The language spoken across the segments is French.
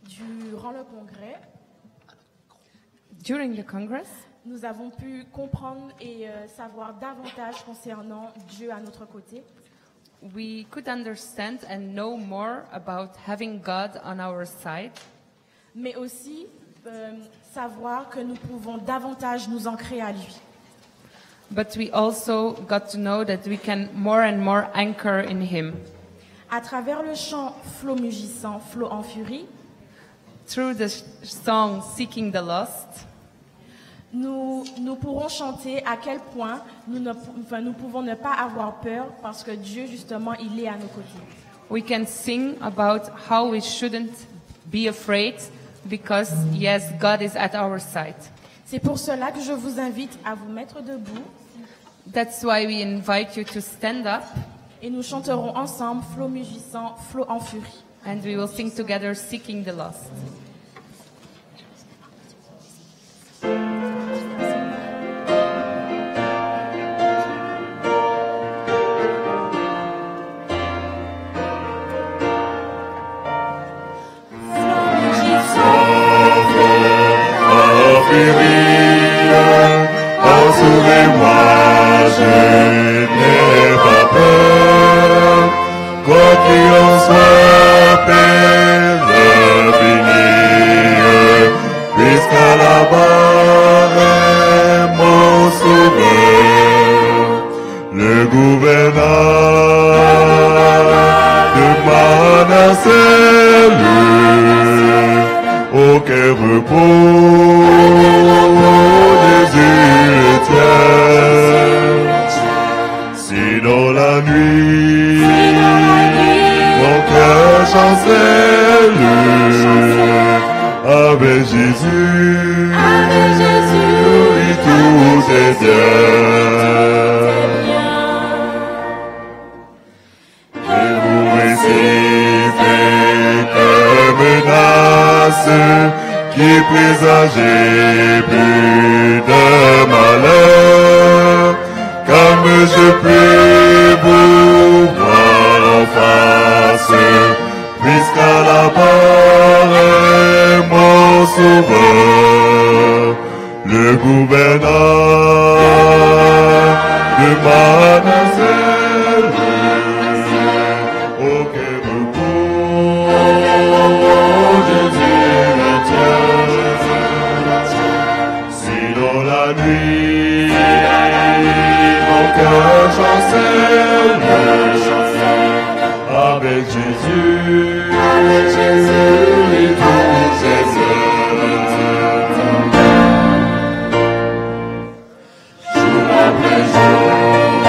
Durant le congrès, During the Congress, nous avons pu comprendre et savoir davantage concernant Dieu à notre côté. we could understand and know more about having God on our side, Mais aussi savoir que nous pouvons davantage nous ancrer à lui. but we also got to know that we can more and more anchor in Him. À travers le chant Flot mugissant, flot en furie, Through the song Seeking the Lost, nous pourrons chanter à quel point nous pouvons ne pas avoir peur parce que Dieu, justement, il est à nos côtés. we can sing about how we shouldn't be afraid because, yes, God is at our side. C'est pour cela que je vous invite à vous mettre debout That's why we invite you to stand up et nous chanterons ensemble Flot mugissant, flot en furie. and we will sing together Seeking the Lost. Moi, je n'ai pas peur, quoi qu'il en soit, Père, venir, puisqu'à la barre est mon sauveur, le gouverneur de Manassé, au cœur repos, Jésus est tien. Si dans la nuit, mon cœur chancelle, avec Jésus, oui, tout est bien. Et vous recevez que menace qui présageait plus de malheur, comme je peux vous voir en face, puisqu'à la barre est mon sauveur, le gouverneur de Manassé, au cœur repos, Jésus le tient. Si dans la nuit, mon cœur chancelle, avec Jésus, et tout est jour après jour,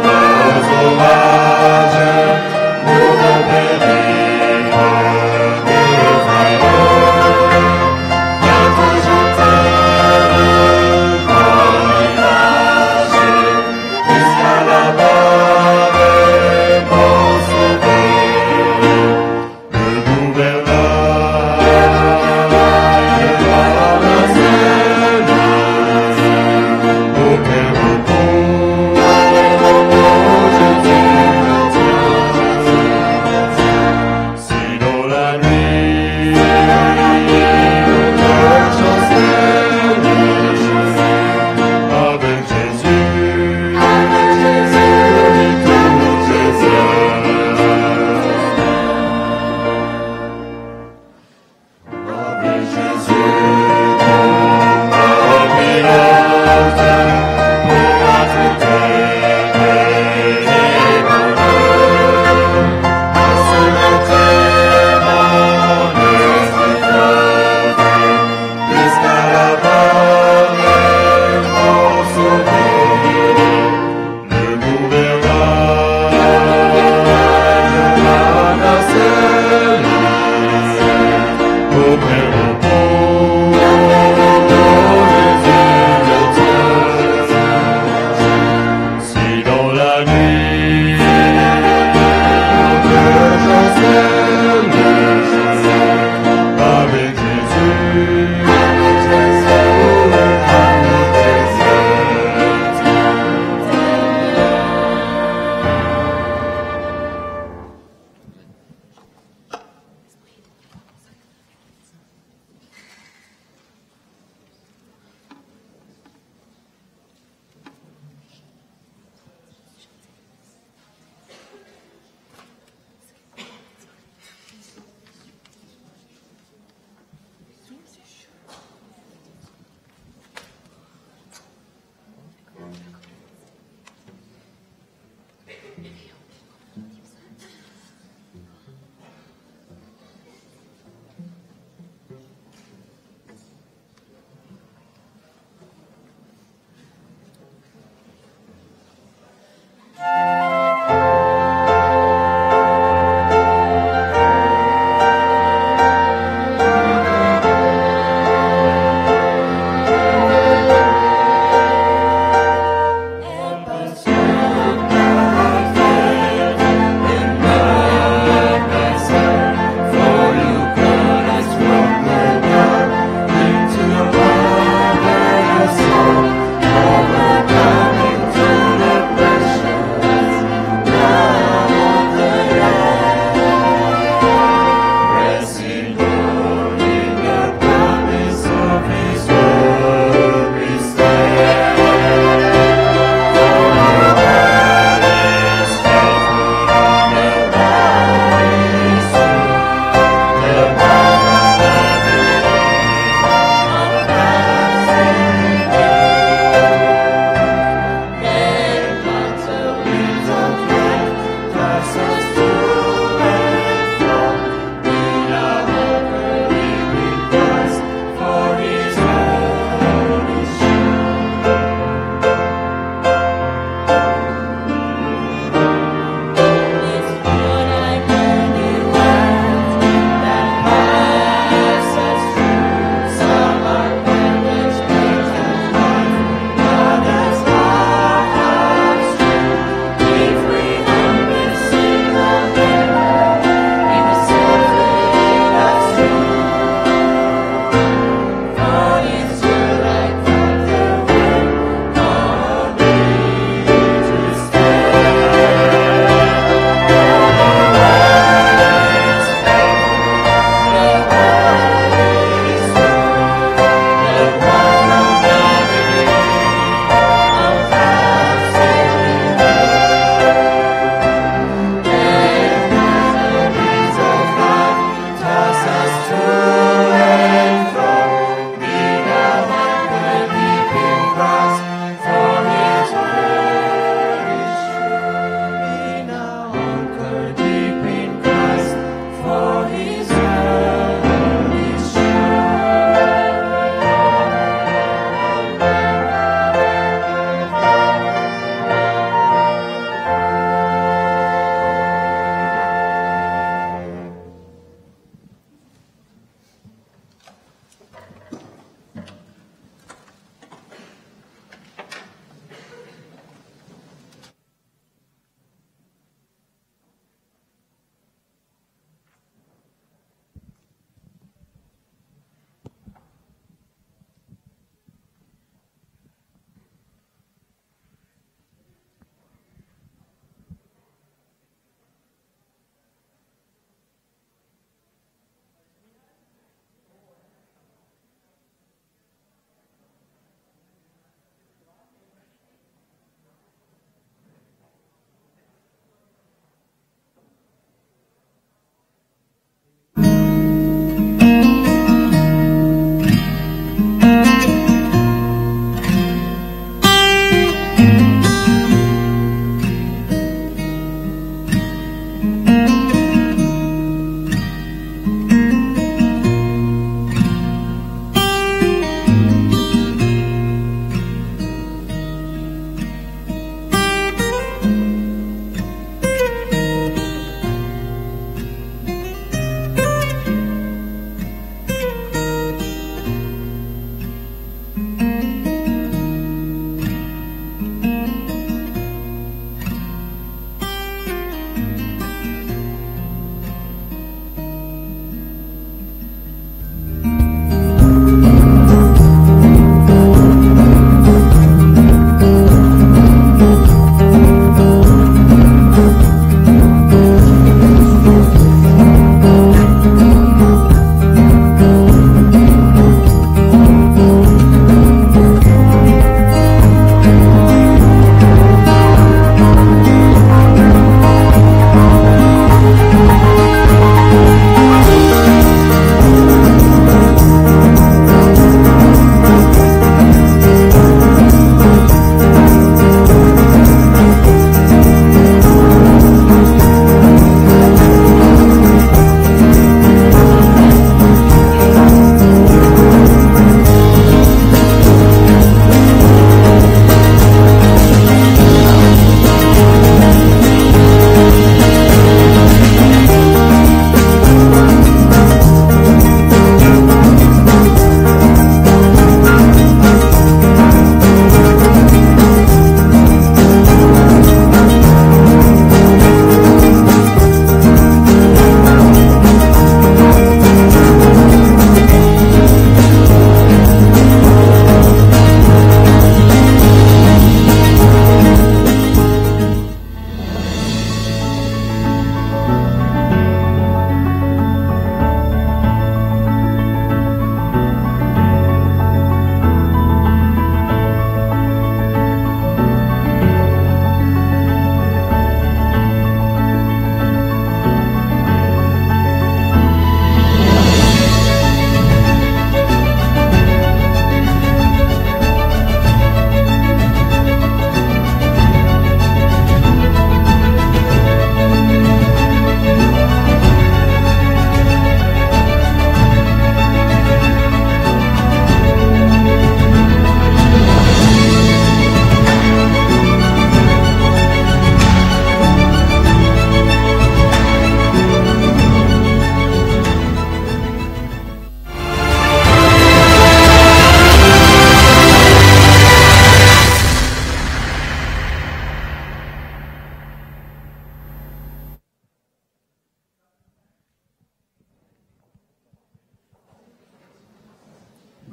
nos hommages nous vont périr de frayeur, bientôt j'entends mon image, jusqu'à la barre est mon sauveur, le gouverneur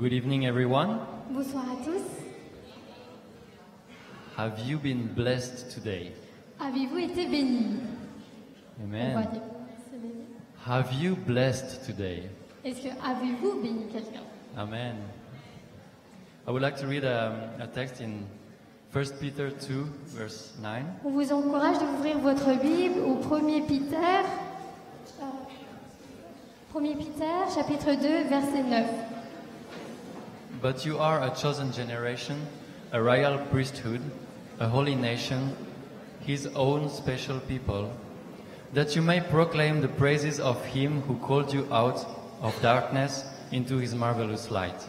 Good evening, everyone. Bonsoir à tous. Have you been blessed today? Avez-vous été bénis? On va Amen. dire, c'est béni. Have you blessed today? Est-ce que avez-vous béni quelqu'un? Amen. I would like to read a text in 1 Peter 2, verse 9. On vous encourage d'ouvrir votre Bible au 1er Peter, 1er Peter, chapitre 2, verset 9. But you are a chosen generation, a royal priesthood, a holy nation, his own special people, that you may proclaim the praises of him who called you out of darkness into his marvelous light.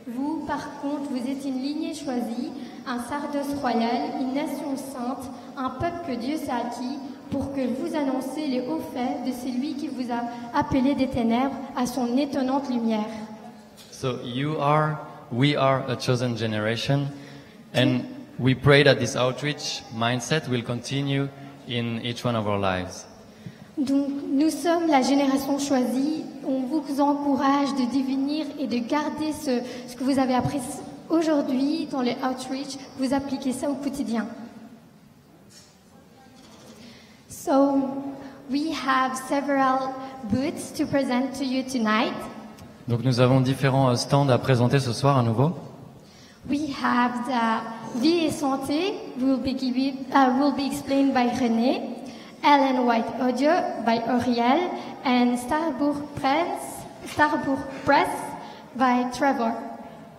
Vous, par contre, vous êtes une lignée choisie, un sacerdoce royal, une nation sainte, un peuple que Dieu s'est acquis, pour que vous annonciez les hauts faits de celui qui vous a appelé des ténèbres à son étonnante lumière. So we are a chosen generation, and we pray that this outreach mindset will continue in each one of our lives. Donc, nous sommes la génération choisie. On vous encourage de devenir et de garder ce que vous avez appris aujourd'hui dans le outreach. Vous appliquez ça au quotidien. So, we have several booths to present to you tonight. Donc nous avons différents stands à présenter ce soir à nouveau. We have the Vie et Santé will be explained by René, Ellen White Audio by Auriel, and Starbourg Press by Trevor.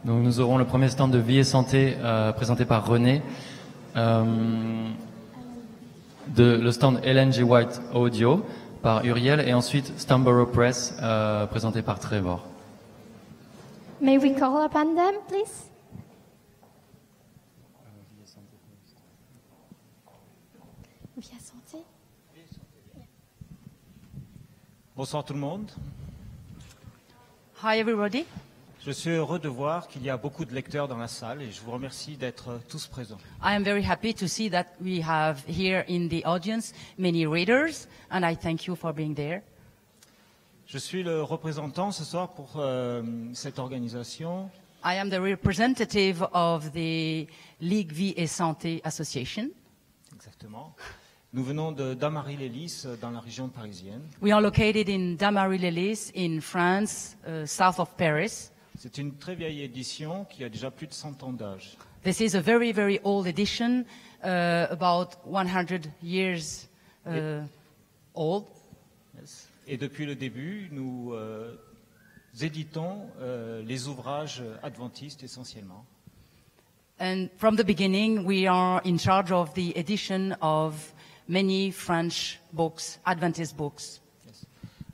Donc nous aurons le premier stand de Vie et Santé présenté par René, le stand Ellen G. White Audio par Uriel et ensuite Stamborough Press présenté par Trevor. May we call upon them, please? Vie et Santé. Bonsoir tout le monde. Hi, everybody. Je suis heureux de voir qu'il y a beaucoup de lecteurs dans la salle et je vous remercie d'être tous présents. I am very happy to see that we have here in the audience many readers, and I thank you for being there. Je suis le représentant ce soir pour cette organisation. I am the representative of the Ligue Vie et Santé Association. Exactement. Nous venons de Damary-les-Lys dans la région parisienne. We are located in Damary-les-Lys in France, south of Paris. C'est une très vieille édition qui a déjà plus de 100 ans d'âge. This is a very, very old edition, about 100 years old. Yes. Et depuis le début, nous éditons les ouvrages adventistes essentiellement. And from the beginning, we are in charge of the edition of many French books, Adventist books. Yes.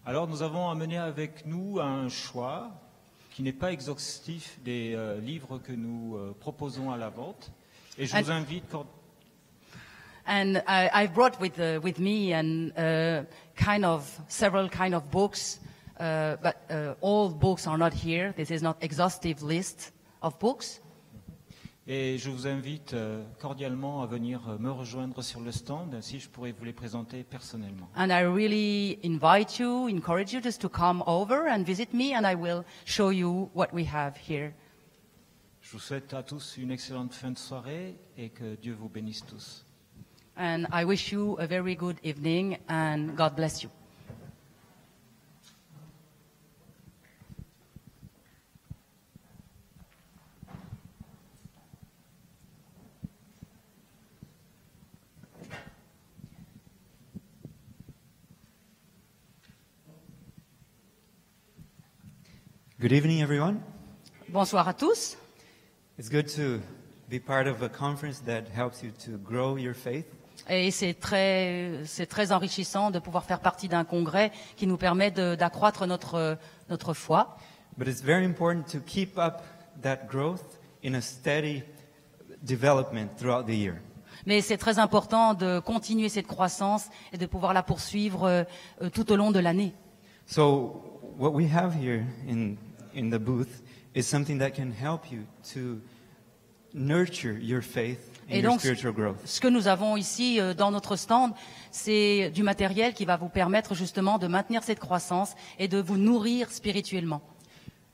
Alors nous avons amené avec nous un choix qui n'est pas exhaustif des livres que nous proposons à la vente. Et je vous invite... And I brought with me several kind of books, but all books are not here. This is not exhaustive list of books. Et je vous invite cordialement à venir me rejoindre sur le stand, ainsi je pourrai vous les présenter personnellement. And I really encourage you just to come over and visit me, and I will show you what we have here. Je vous souhaite à tous une excellente fin de soirée et que Dieu vous bénisse tous. And I wish you a very good evening, and God bless you. Good evening, everyone. Bonsoir à tous. It's good to be part of a conference that helps you to grow your faith. Et c'est très enrichissant de pouvoir faire partie d'un congrès qui nous permet d'accroître notre foi. But it's very important to keep up that growth in a steady development throughout the year. Mais c'est très important de continuer cette croissance et de pouvoir la poursuivre tout au long de l'année. So what we have here in the booth is something that can help you to nurture your faith and Et your donc, spiritual growth. ce que nous avons ici dans notre stand, c'est du matériel qui va vous permettre justement de maintenir cette croissance et de vous nourrir spirituellement.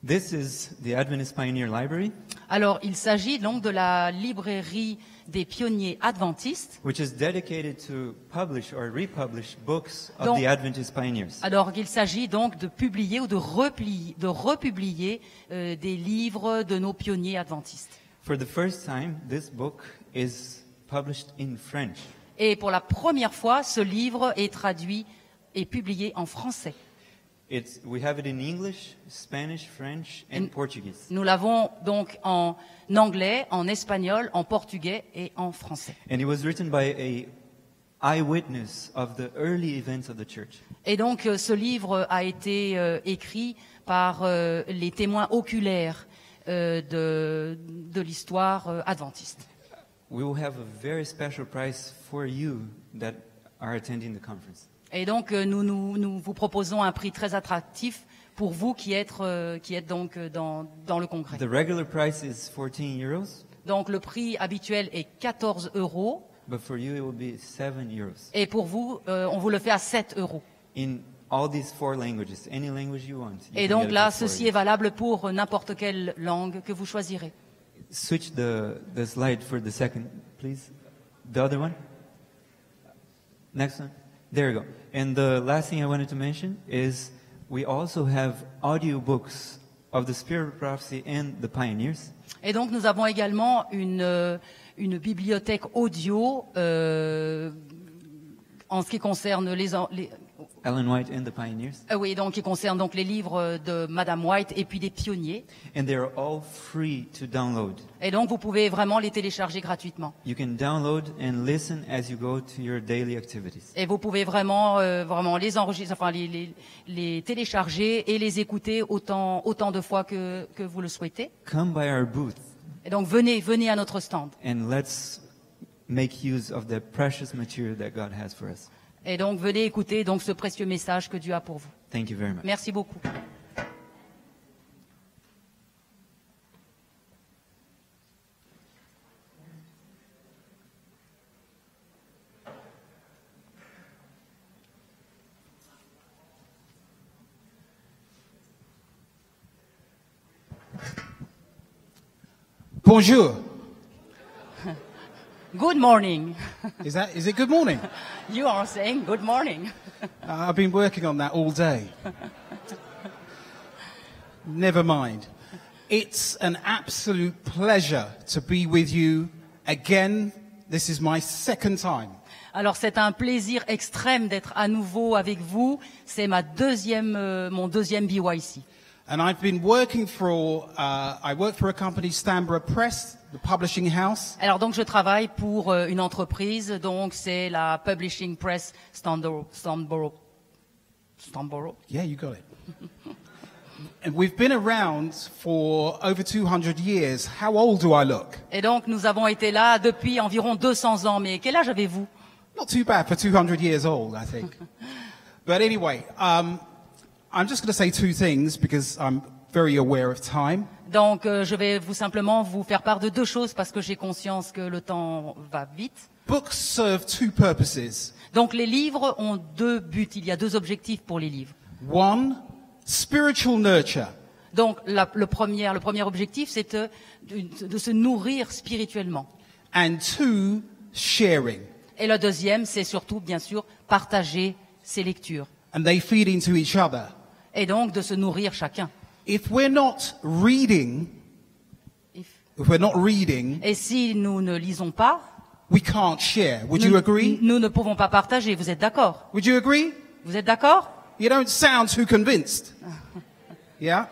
This is the Adventist Pioneer Library, Alors, il s'agit donc de la librairie des pionniers adventistes. which is dedicated to publish or republish books of Donc- the Adventist pioneers. Alors, il s'agit donc de publier ou de republier des livres de nos pionniers adventistes. For the first time, this book is published in French. Et pour la première fois, ce livre est traduit et publié en français. We have it in English, Spanish, French, and Portuguese. Nous l'avons donc en anglais, en espagnol, en portugais et en français. And it was written by a eyewitness of the early events of the church. Et donc, ce livre a été écrit par les témoins oculaires de l'histoire adventiste. We will have a very special prize for you that are attending the conference. Et donc, nous vous proposons un prix très attractif pour vous qui êtes donc dans le congrès. The regular price is 14 euros, Donc, le prix habituel est 14 €. but for you it will be 7 euros. Et pour vous, on vous le fait à 7 €. In all these 4 languages, any language you want. you Et can donc get it là, for 4 ceci euros. est valable pour n'importe quelle langue que vous choisirez. Switch the slide for the second, please. The other one. Next one. There you go. And the last thing I wanted to mention is we also have audiobooks of the Spirit of Prophecy and the Pioneers. Et donc nous avons également une bibliothèque audio en ce qui concerne les Ellen White and the Pioneers. oui, donc qui concerne donc les livres de Madame White et puis des pionniers. And they are all free to download. Et donc vous pouvez vraiment les télécharger gratuitement. You can download and listen as you go to your daily activities. Et vous pouvez vraiment les enregistrer, enfin les télécharger et les écouter autant de fois que vous le souhaitez. Come by our booth Et donc venez à notre stand. and let's make use of the precious material that God has for us. Et donc venez écouter donc ce précieux message que Dieu a pour vous. Thank you very much. Merci beaucoup. Bonjour. Good morning. Is it good morning? You are saying good morning. I've been working on that all day. Never mind. It's an absolute pleasure to be with you again. This is my second time. Alors c'est un plaisir extrême d'être à nouveau avec vous. C'est mon deuxième BYC. And I've been working I work for a company, Stanborough Press, the publishing house. Alors donc je travaille pour une entreprise, donc c'est la Publishing Press Stanborough. Yeah, you got it. And we've been around for over 200 years. How old do I look? Et donc nous avons été là depuis environ 200 ans. Mais quel âge avez-vous? Not too bad for 200 years old, I think. But anyway, I'm just going to say 2 things because I'm very aware of time. Donc je vais simplement vous faire part de 2 choses parce que j'ai conscience que le temps va vite. Books serve 2 purposes. Donc les livres ont 2 buts. Il y a 2 objectifs pour les livres. 1, spiritual nurture. Donc le premier objectif, c'est de se nourrir spirituellement. And 2, sharing. Et le deuxième, c'est surtout, bien sûr, partager ses lectures. And they feed into each other. Et donc de se nourrir chacun. If we're not reading, Et si nous ne lisons pas, we can't share. Would you agree? nous ne pouvons pas partager. Vous êtes d'accord? Would you agree? Vous êtes d'accord? You don't sound too convinced. Yeah?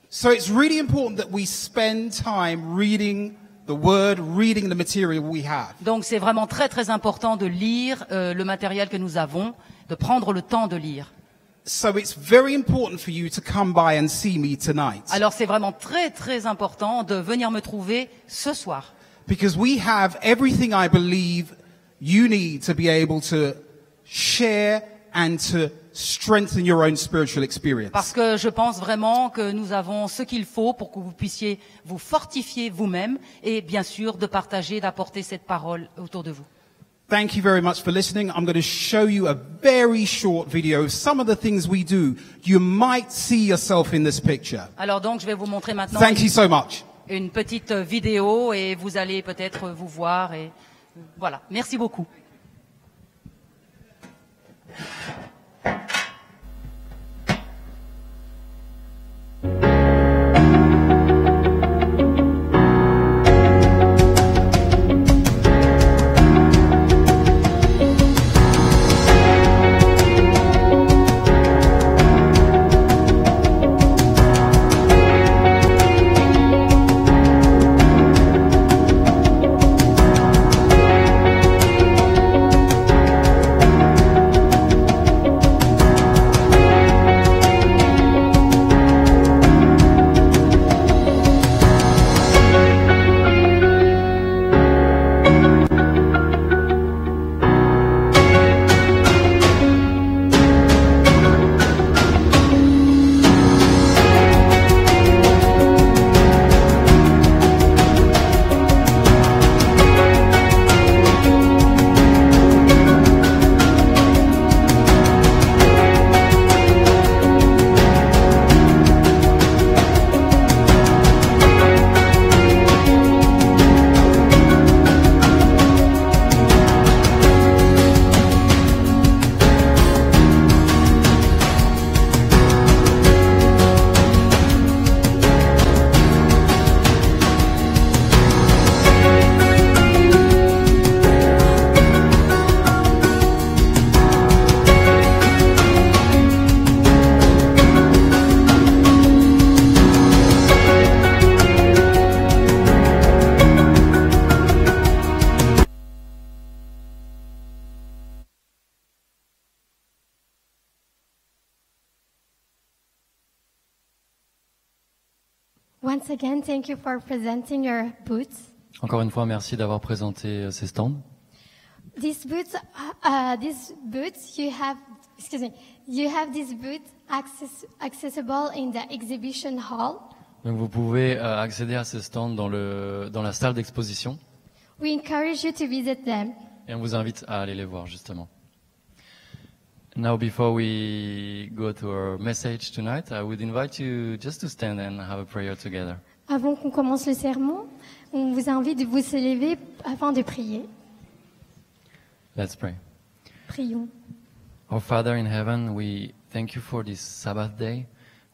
So it's really important that we spend time reading the word, reading the material we have. Donc c'est vraiment très très important de lire le matériel que nous avons, de prendre le temps de lire. So it's very important for you to come by and see me tonight. Alors c'est vraiment très très important de venir me trouver ce soir. Because we have everything I believe you need to be able to share and to strengthen your own spiritual experience. Parce que je pense vraiment que nous avons ce qu'il faut pour que vous puissiez vous fortifier vous-même et bien sûr de partager, d'apporter cette parole autour de vous. Thank you very much for listening. I'm going to show you a very short video of some of the things we do. You might see yourself in this picture. Alors donc, je vais vous montrer maintenant Thank you so much. une petite vidéo et vous allez peut-être vous voir. Et voilà. Merci beaucoup. Once again, thank you for presenting your booths. Encore une fois, merci d'avoir présenté ces stands. These booths, you have this booth accessible in the exhibition hall. Donc vous pouvez accéder à ces stands dans la salle d'exposition. We encourage you to visit them. Et on vous invite à aller les voir justement. Now, before we go to our message tonight, I would invite you just to stand and have a prayer together. Avant qu'on commence le sermon, on vous invite de vous lever afin de prier. Let's pray. Prions. Our Father in heaven, we thank you for this Sabbath day.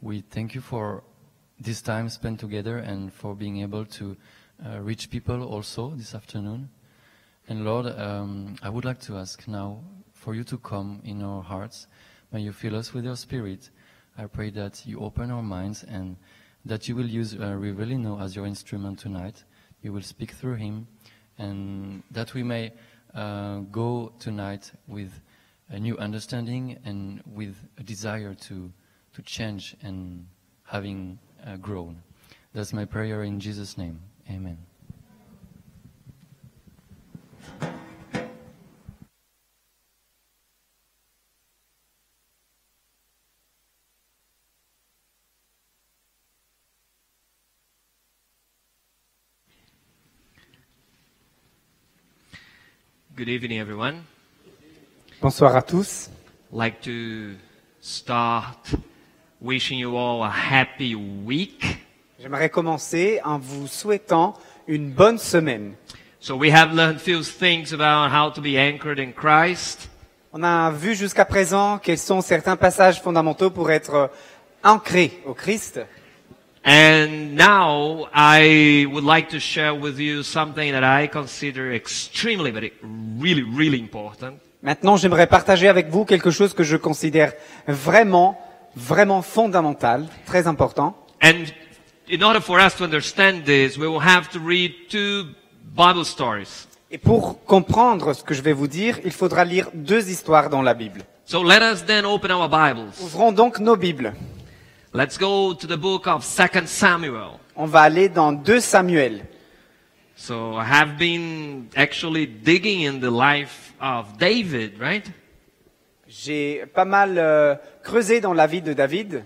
We thank you for this time spent together and for being able to reach people also this afternoon. And Lord, I would like to ask now for you to come in our hearts. May you fill us with your Spirit. I pray that you open our minds and that you will use Rivelino as your instrument tonight. You will speak through him, and that we may go tonight with a new understanding and with a desire to change and having grown. That's my prayer in Jesus' name. Amen. Good evening, everyone. Bonsoir à tous. Like to start wishing you all a happy week. J'aimerais commencer en vous souhaitant une bonne semaine. So we have learned few things about how to be anchored in Christ. On a vu jusqu'à présent quels sont certains passages fondamentaux pour être ancrés au Christ. And now I would like to share with you something that I consider extremely, but really important. Maintenant, j'aimerais partager avec vous quelque chose que je considère vraiment fondamental, très important. And in order for us to understand this, we will have to read two Bible stories. Et pour comprendre ce que je vais vous dire, il faudra lire deux histoires dans la Bible. So let us then open our Bibles. Ouvrons donc nos Bibles. Let's go to the book of 2 Samuel. On va aller dans 2 Samuel. So I have been actually digging in the life of David, right? J'ai pas mal creusé dans la vie de David.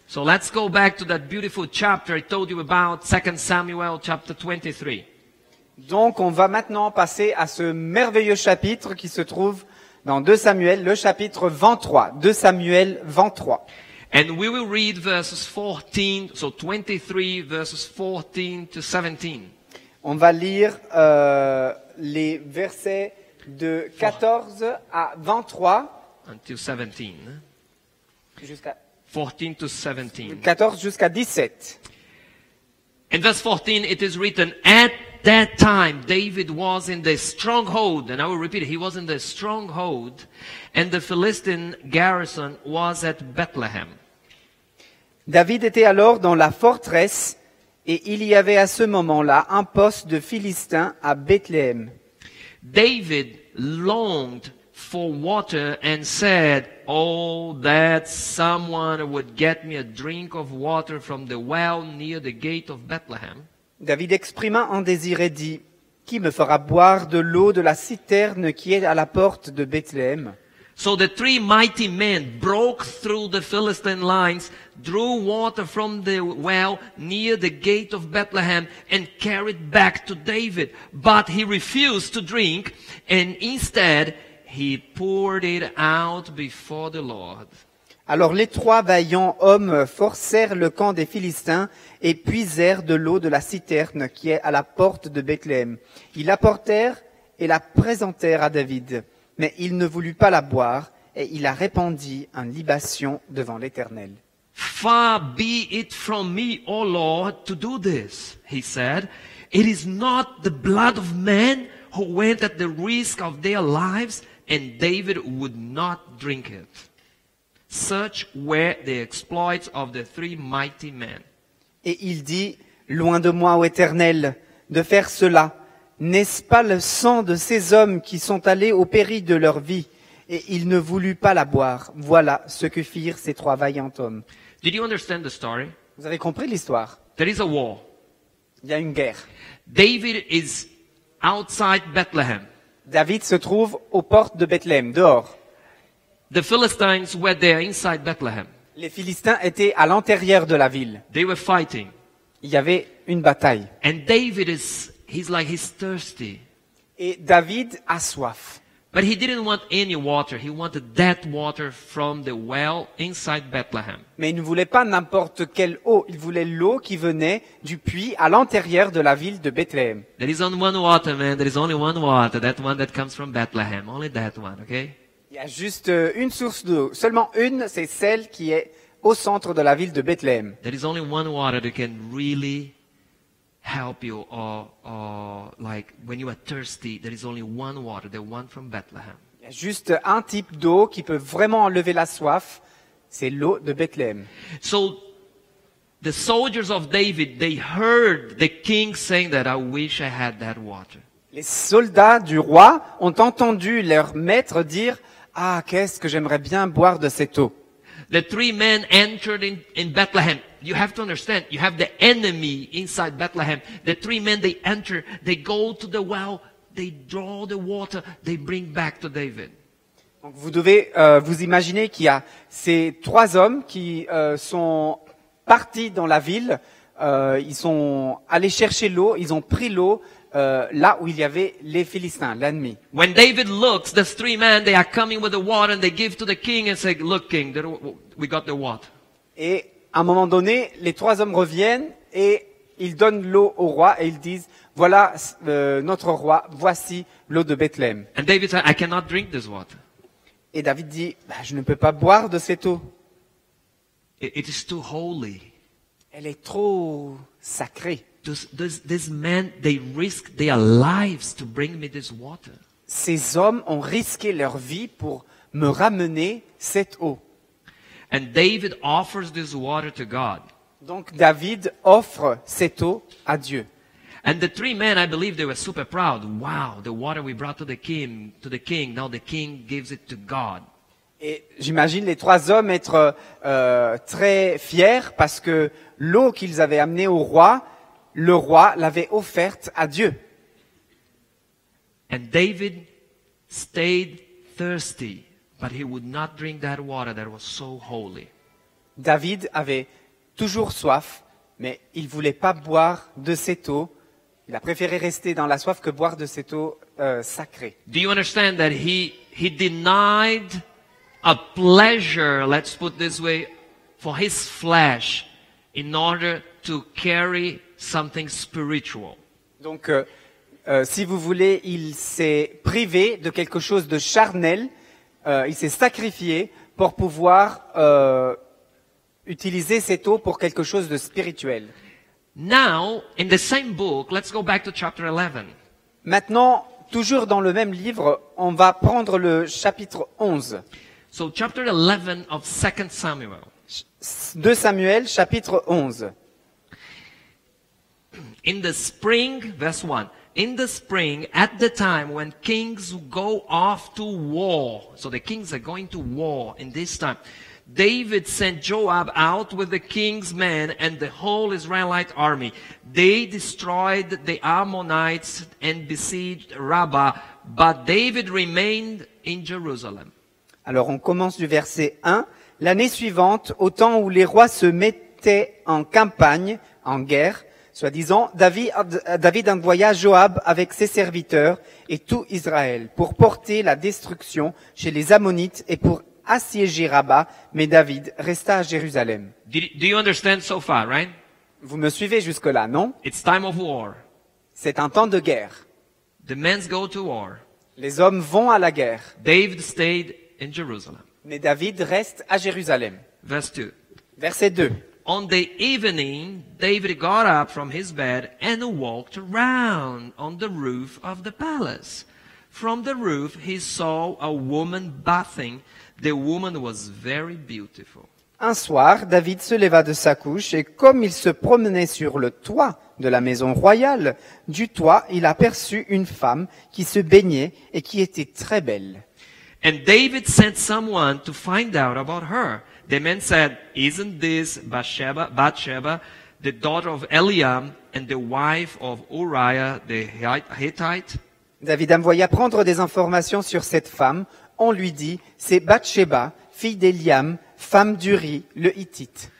So let's go back to that beautiful chapter I told you about, 2 Samuel chapter 23. Donc, on va maintenant passer à ce merveilleux chapitre qui se trouve dans 2 Samuel, le chapitre 23. 2 Samuel 23. And we will read verses 14, so 23 verses 14 to 17. On va lire les versets de 14 à 23 Until 17. jusqu'à 14 to 17. 14 jusqu'à 17. In verse 14 it is written, at that time David was in the stronghold, and I will repeat it, he was in the stronghold, and the Philistine garrison was at Bethlehem. David était alors dans la forteresse, et il y avait à ce moment-là un poste de Philistins à Bethléem. David longed for water and said, oh, that someone would get me a drink of water from the well near the gate of Bethlehem. David exprima un désir et dit, qui me fera boire de l'eau de la citerne qui est à la porte de Bethléem? So the 3 mighty men broke through the Philistine lines, drew water from the well near the gate of Bethlehem, and carried back to David. But he refused to drink, and instead he poured it out before the Lord. Alors les 3 vaillants hommes forcèrent le camp des Philistins et puisèrent de l'eau de la citerne qui est à la porte de Bethléem. Ils l'apportèrent et la présentèrent à David. Mais il ne voulut pas la boire, et il la répandit en libation devant l'Éternel. Far be it from me, O Lord, to do this, he said. It is not the blood of men who went at the risk of their lives, and David would not drink it. Such were the exploits of the 3 mighty men. Et il dit, loin de moi, ô Éternel, de faire cela. N'est-ce pas le sang de ces hommes qui sont allés au péril de leur vie? Et il ne voulut pas la boire. Voilà ce que firent ces 3 vaillants hommes. Did you understand the story? Vous avez compris l'histoire? There is a war. Il y a une guerre. David is outside Bethlehem. David se trouve aux portes de Bethléem, dehors. The Philistines were there inside Bethlehem. Les Philistins étaient à l'intérieur de la ville. They were fighting. Il y avait une bataille. And David he's thirsty. Et David a soif. But he didn't want any water. He wanted that water from the well inside Bethlehem. Mais il ne voulait pas n'importe quelle eau. Il voulait l'eau qui venait du puits à l'intérieur de la ville de Bethléem. There is only one water, man. There is only one water. That one that comes from Bethlehem. Only that one, okay? Il y a juste une source d'eau. Seulement une, c'est celle qui est au centre de la ville de Bethléem. There is only one water that can really help you, or like when you are thirsty, there is only one water, the one from Bethlehem. Il y a juste un type d'eau qui peut vraiment enlever la soif, c'est l'eau de Bethléem. So the soldiers of David, they heard the king saying that, I wish I had that water. Les soldats du roi ont entendu leur maître dire, ah, qu'est-ce que j'aimerais bien boire de cette eau. The 3 men entered in Bethlehem. You have to understand, you have the enemy inside Bethlehem. The 3 men, they enter, they go to the well, they draw the water, they bring back to David. Donc vous devez vous imaginer qu'il y a ces 3 hommes qui sont partis dans la ville, ils sont allés chercher l'eau, ils ont pris l'eau là où il y avait les Philistins, l'ennemi. When David looks, the 3 men, they are coming with the water and they give to the king and say, look king, we got the water. Et à un moment donné, les 3 hommes reviennent et ils donnent l'eau au roi et ils disent, voilà notre roi, voici l'eau de Bethléem. And David said, I cannot drink this water. Et David dit, bah, je ne peux pas boire de cette eau. It is too holy. Elle est trop sacrée. These men, they risk their lives to bring me this water. Ces hommes ont risqué leur vie pour me ramener cette eau. And David offers this water to God. Donc David offre cette eau à Dieu. And the 3 men, I believe they were super proud. Wow, the water we brought to the king. Now the king gives it to God. Et j'imagine les 3 hommes être très fiers parce que l'eau qu'ils avaient amenée au roi, le roi l'avait offerte à Dieu. And David stayed thirsty, but he would not drink that water that was so holy. David avait toujours soif, mais il voulait pas boire de cette eau Il a préféré rester dans la soif que boire de cette eau sacrée. Do you understand that he denied a pleasure, let's put this way, for his flesh in order to carry something spiritual? Donc, si vous voulez, il s'est privé de quelque chose de charnel, il s'est sacrifié pour pouvoir utiliser cette eau pour quelque chose de spirituel. Now, in the same book, let's go back to chapter 11. Maintenant, toujours dans le même livre, on va prendre le chapitre 11. So chapter 11 of 2 Samuel. 2 Samuel, chapitre 11. In the spring, verse 1. In the spring, at the time when kings go off to war, so the kings are going to war in this time, David sent Joab out with the king's men and the whole Israelite army. They destroyed the Ammonites and besieged Rabbah, but David remained in Jerusalem. Alors on commence du verset 1. L'année suivante, au temps où les rois se mettaient en campagne, en guerre, soi-disant, David envoya Joab avec ses serviteurs et tout Israël pour porter la destruction chez les Ammonites et pour assiéger Rabat, mais David resta à Jérusalem. Do you understand so far, right? Vous me suivez jusque-là, non? It's time of war. C'est un temps de guerre. The men go to war. Les hommes vont à la guerre. David stayed in Jerusalem. Mais David reste à Jérusalem. Verse 2. Verset 2. On the evening, David got up from his bed and walked around on the roof of the palace. From the roof, he saw a woman bathing. The woman was very beautiful. Un soir, David se leva de sa couche et comme il se promenait sur le toit de la maison royale, du toit, il aperçut une femme qui se baignait et qui était très belle. And David sent someone to find out about her. The man said, "Isn't this Bathsheba, the daughter of Eliam and the wife of Uriah the Hittite?" David envoya prendre des informations sur cette femme. On lui dit, c'est Bathsheba, fille d'Eliam, femme d'Uri, le Hittite.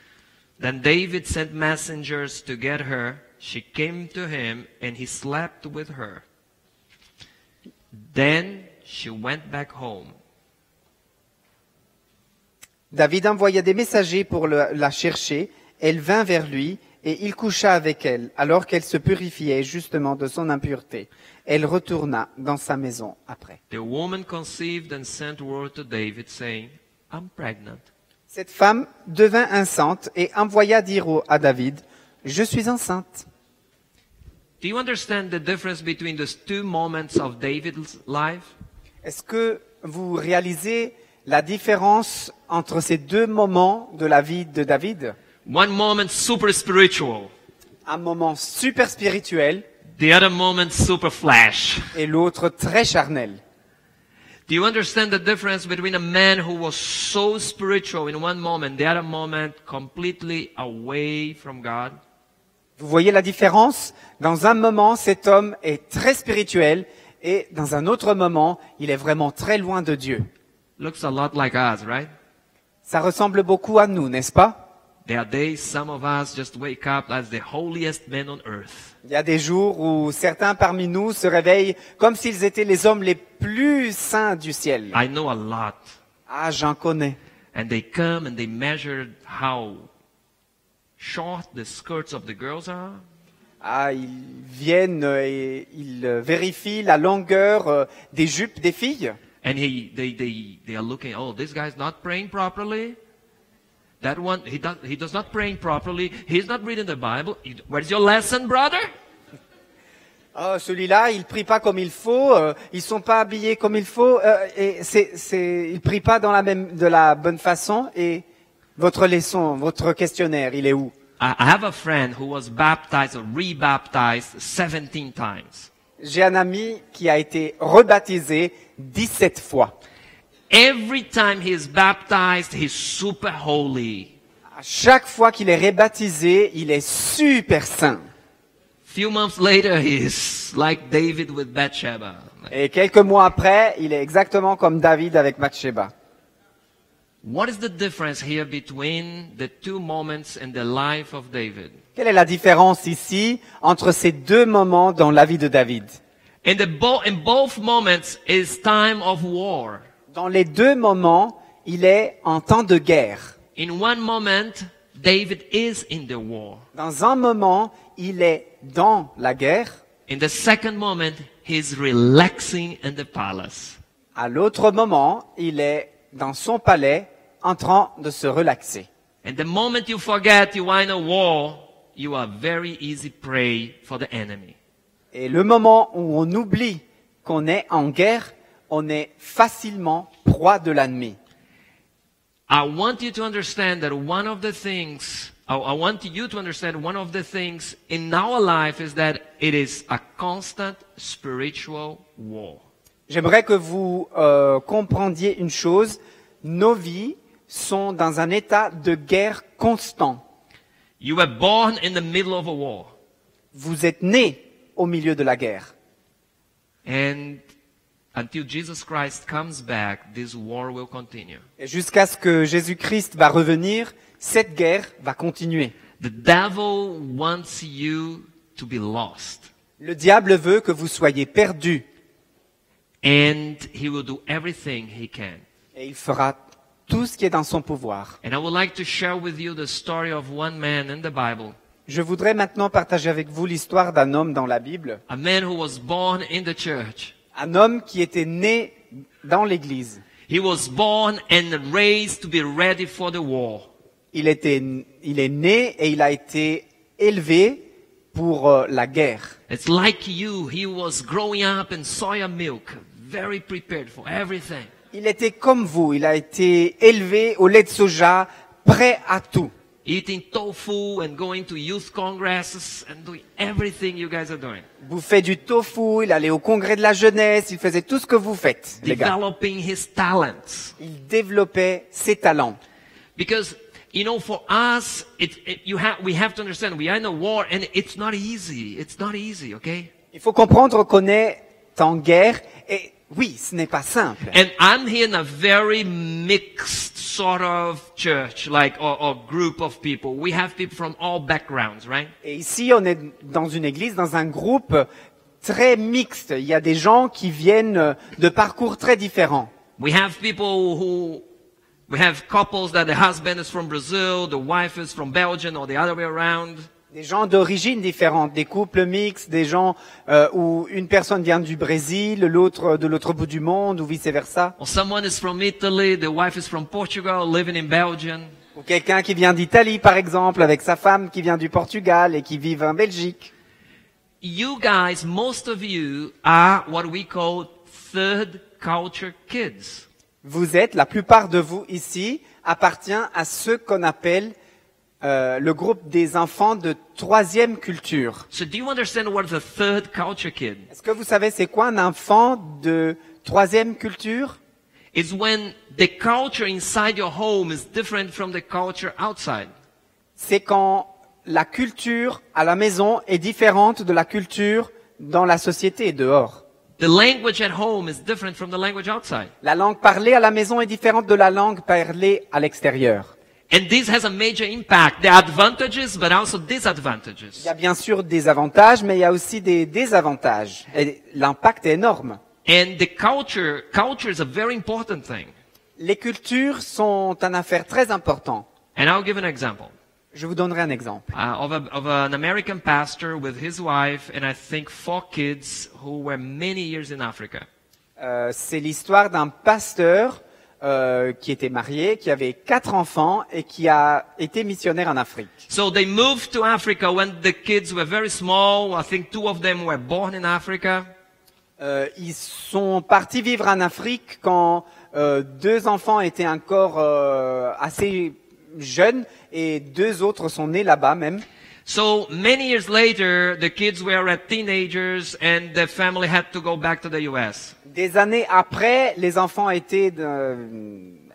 Then David sent messengers to get her. She came to him and he slept with her. Then she went back home. David envoya des messagers pour la chercher. Elle vint vers lui et il coucha avec elle, alors qu'elle se purifiait justement de son impureté. Elle retourna dans sa maison après. The woman conceived and sent word to David saying, "I'm pregnant." Cette femme devint enceinte et envoya dire à David, « Je suis enceinte. » Do you understand the difference between those two moments of David's life? Est-ce que vous réalisez la différence entre ces deux moments de la vie de David? One moment super spiritual. Un moment super spirituel. The other moment super flesh. Et l'autre très charnel. Do you understand the difference between a man who was so spiritual in one moment, the other moment completely away from God? Vous voyez la différence? Dans un moment, cet homme est très spirituel et dans un autre moment, il est vraiment très loin de Dieu. Looks a lot like us, right? Ça ressemble beaucoup à nous, n'est-ce pas? There are days some of us just wake up as the holiest men on earth. Il y a des jours où certains parmi nous se réveillent comme s'ils étaient les hommes les plus saints du ciel. I know a lot. Ah, j'en connais. And they come and they measure how short the skirts of the girls are. Ah, ils viennent et ils vérifient la longueur des jupes des filles. And they are looking, oh, this guy's not praying properly. That one, he does not praying properly. He's not reading the Bible. Where's your lesson, brother? Oh, celui-là, il prie pas comme il faut. Ils sont pas habillés comme il faut. Et ils prient pas de la bonne façon. Et votre leçon, votre questionnaire, il est où? I have a friend who was baptized or rebaptized 17 times. J'ai un ami qui a été rebaptisé 17 fois. Every time he is baptized, he's super holy. À chaque fois qu'il est rebaptisé, il est super saint. Few months later, he's like David with Bathsheba. Et quelques mois après, il est exactement comme David avec Bathsheba. What is the difference here between the two moments in the life of David? Quelle est la différence ici entre ces deux moments dans la vie de David? In both moments is time of war. Dans les deux moments, il est en temps de guerre. In one moment, David is in the war. Dans un moment, il est dans la guerre. In the second moment, he's relaxing in the palace. À l'autre moment, il est dans son palais en train de se relaxer. And the moment you forget you are in a war, you are very easy prey for the enemy. Et le moment où on oublie qu'on est en guerre, on est facilement proie de l'ennemi. I want you to understand that one of the things in our life is that it is a constant spiritual war. J'aimerais que vous comprendiez une chose. Nos vies sont dans un état de guerre constant. You were born in the middle of a war. Vous êtes né au milieu de la guerre. And until Jesus Christ comes back, this war will continue. Et jusqu'à ce que Jésus-Christ va revenir, cette guerre va continuer. The devil wants you to be lost. Le diable veut que vous soyez perdus. And he will do everything he can. Et il fera tout ce qui est dans son pouvoir. And I would like to share with you the story of one man in the Bible. Je voudrais maintenant partager avec vous l'histoire d'un homme dans la Bible. A man who was born in the church. Un homme qui était né dans l'église. He was born and raised to be ready for the war. Il est né et il a été élevé pour la guerre. It's like you. He was growing up in soya milk, very prepared for everything. Il était comme vous. Il a été élevé au lait de soja, prêt à tout. Eating tofu and going to youth congresses and doing everything you guys are doing. Bouffait du tofu, il allait au congrès de la jeunesse, il faisait tout ce que vous faites, les gars. Developing his talents. Il développait ses talents. Because, you know, for us, we have to understand, we are in a war and it's not easy. It's not easy, okay? Il faut comprendre qu'on est en guerre et oui, ce n'est pas simple. And I'm here in a very mixed sort of church, like, or group of people. We have people from all backgrounds, right? Et ici, on est dans une église, dans un groupe très mixte. Il y a des gens qui viennent de parcours très différents. We have couples that the husband is from Brazil, the wife is from Belgium, or the other way around. Des gens d'origines différentes, des couples mixtes, des gens où une personne vient du Brésil, l'autre de l'autre bout du monde, ou vice versa. Or someone is from Italy, the wife is from Portugal, living in Belgium. Ou quelqu'un qui vient d'Italie, par exemple, avec sa femme qui vient du Portugal et qui vit en Belgique. You guys, most of you, are what we call third culture kids. Vous êtes, la plupart de vous ici, appartient à ce qu'on appelle le groupe des enfants de troisième culture. So do you understand what is a third culture kid? Est-ce que vous savez c'est quoi un enfant de troisième culture? It's when the culture inside your home is different from the culture outside. C'est quand la culture à la maison est différente de la culture dans la société et dehors. The language at home is different from the language outside. La langue parlée à la maison est différente de la langue parlée à l'extérieur. And this has a major impact. There are advantages, but also disadvantages. Il y a bien sûr des avantages, mais il y a aussi des désavantages. Et l'impact est énorme. And the culture is a very important thing. Les cultures sont une affaire très importante. And I'll give an example. Je vous donnerai un exemple. Of an American pastor with his wife and I think 4 kids who were many years in Africa. C'est l'histoire d'un pasteur qui était marié, qui avait 4 enfants et qui a été missionnaire en Afrique. So they moved to Africa when the kids were very small. I think 2 of them were born in Africa. Ils sont partis vivre en Afrique quand 2 enfants étaient encore assez jeunes et 2 autres sont nés là-bas même. So many years later, the kids were at teenagers and the family had to go back to the US. Des années après, les enfants étaient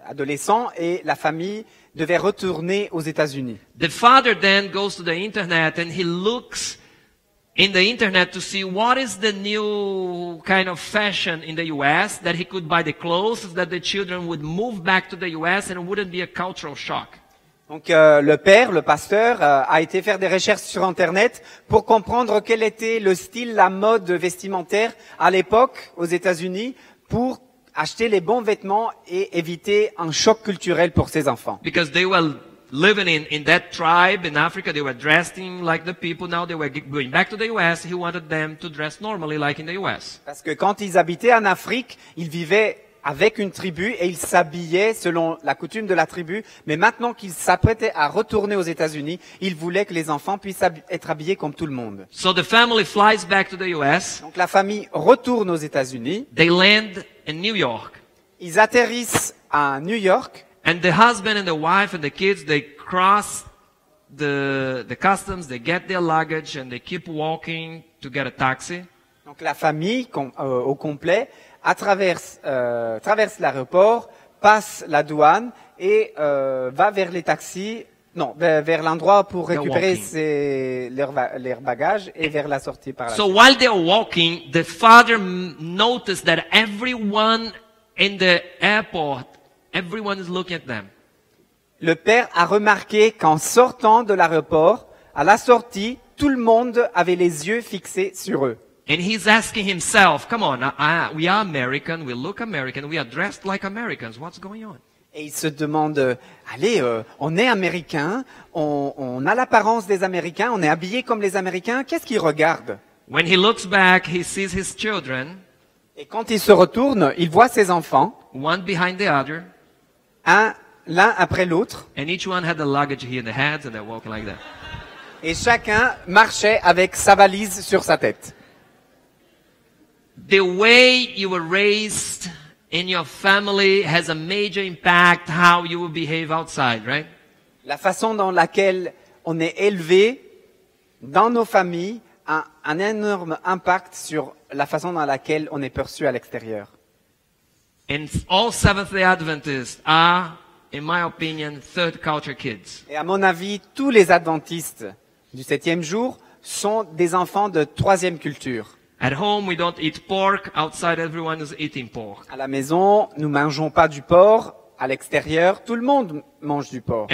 adolescents et la famille devait retourner aux États-Unis. The father then goes to the internet and he looks in the internet to see what is the new kind of fashion in the US, that he could buy the clothes, that the children would move back to the US and it wouldn't be a cultural shock. Donc le pasteur, a été faire des recherches sur Internet pour comprendre quel était le style, la mode vestimentaire à l'époque aux États-Unis pour acheter les bons vêtements et éviter un choc culturel pour ses enfants. Because they were living in that tribe in Africa, they were dressing like the people. Now they were going back to the US. He wanted them to dress normally like in the US. Parce que quand ils habitaient en Afrique, ils vivaient avec une tribu et ils s'habillaient selon la coutume de la tribu. Mais maintenant qu'ils s'apprêtaient à retourner aux États-Unis, ils voulaient que les enfants puissent être habillés comme tout le monde. So the family flies back to the US. Donc la famille retourne aux États-Unis. They land in New York. Ils atterrissent à New York. And the husband and the wife and the kids, they cross the customs, they get their luggage and they keep walking to get a taxi. Donc la famille au complet traverse l'aéroport, passe la douane et va vers les taxis, vers l'endroit pour récupérer leurs bagages et vers la sortie par la suite. So while they're walking, the father noticed that everyone in the airport, everyone is looking at them. Le père a remarqué qu'en sortant de l'aéroport, à la sortie, tout le monde avait les yeux fixés sur eux. And he's asking himself, come on, we are American, we look American, we are dressed like Americans, what's going on? Et il se demande, allez, on est Américains, on a l'apparence des Américains, on est habillés comme les Américains, qu'est-ce qu'il regarde? When he looks back, he sees his children. Et quand il se retourne, il voit ses enfants. One behind the other. L'un après l'autre. And each one had the luggage here in the heads and they're walking like that. Et chacun marchait avec sa valise sur sa tête. The way you were raised in your family has a major impact how you will behave outside, right? La façon dans laquelle on est élevé dans nos familles a un énorme impact sur la façon dans laquelle on est perçu à l'extérieur. And all Seventh-day Adventists are, in my opinion, third culture kids. Et à mon avis, tous les adventistes du 7e jour sont des enfants de 3e culture. At home, we don't eat pork. Outside, everyone is eating pork. À la maison, nous mangeons pas du porc. À l'extérieur, tout le monde mange du porc.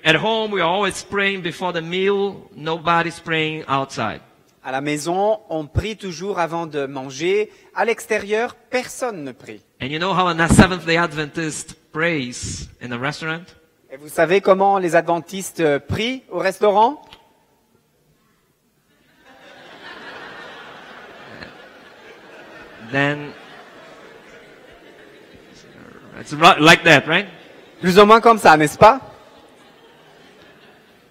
At home, we are always praying before the meal. Nobody's praying outside. À la maison, on prie toujours avant de manger. À l'extérieur, personne ne prie. And you know how a Seventh-day Adventist prays in a restaurant? Et vous savez comment les adventistes prient au restaurant? Then it's like that, right? Plus ou moins comme ça, n'est-ce pas?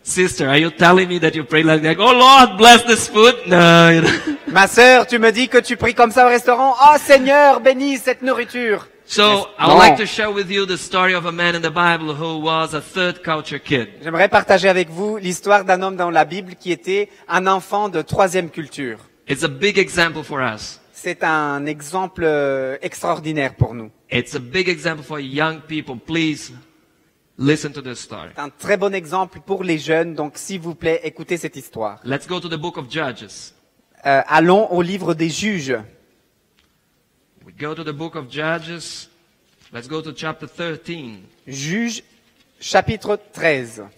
Sister, are you telling me that you pray like that? Oh Lord, bless this food? No. Ma sœur, tu me dis que tu pries comme ça au restaurant? Oh Seigneur, bénis cette nourriture. So I would like to share with you the story of a man in the Bible who was a third culture kid. J'aimerais partager avec vous l'histoire d'un homme dans la Bible qui était un enfant de 3e culture. It's a big example for us. C'est un exemple extraordinaire pour nous. It's a big example for young people. Please listen to this story. C'est un très bon exemple pour les jeunes, donc s'il vous plaît, écoutez cette histoire. Let's go to the book of Judges. Allons au livre des Juges. We go to the book of Judges. Let's go to chapter 13. Juges, chapitre 13.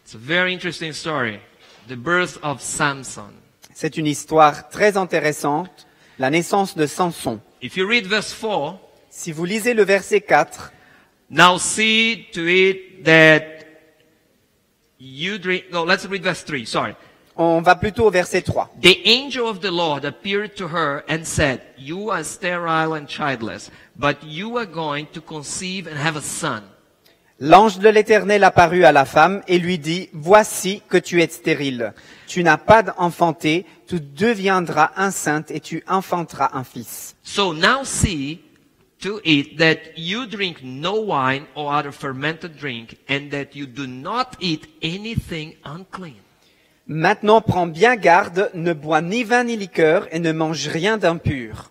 It's a very interesting story. The birth of Samson. C'est une histoire très intéressante, la naissance de Samson. If you read verse 4, si vous lisez le verset 4, now see to it that you drink. No, let's read verse 3. Sorry. On va plutôt au verset 3. The angel of the Lord appeared to her and said, "You are sterile and childless, but you are going to conceive and have a son." L'ange de l'Éternel apparut à la femme et lui dit, voici que tu es stérile. Tu n'as pas d'enfanté, tu deviendras enceinte et tu enfanteras un fils. So now see to it that you drink no wine or other fermented drink, and that you do not eat anything unclean. Maintenant prends bien garde, ne bois ni vin ni liqueur et ne mange rien d'impur.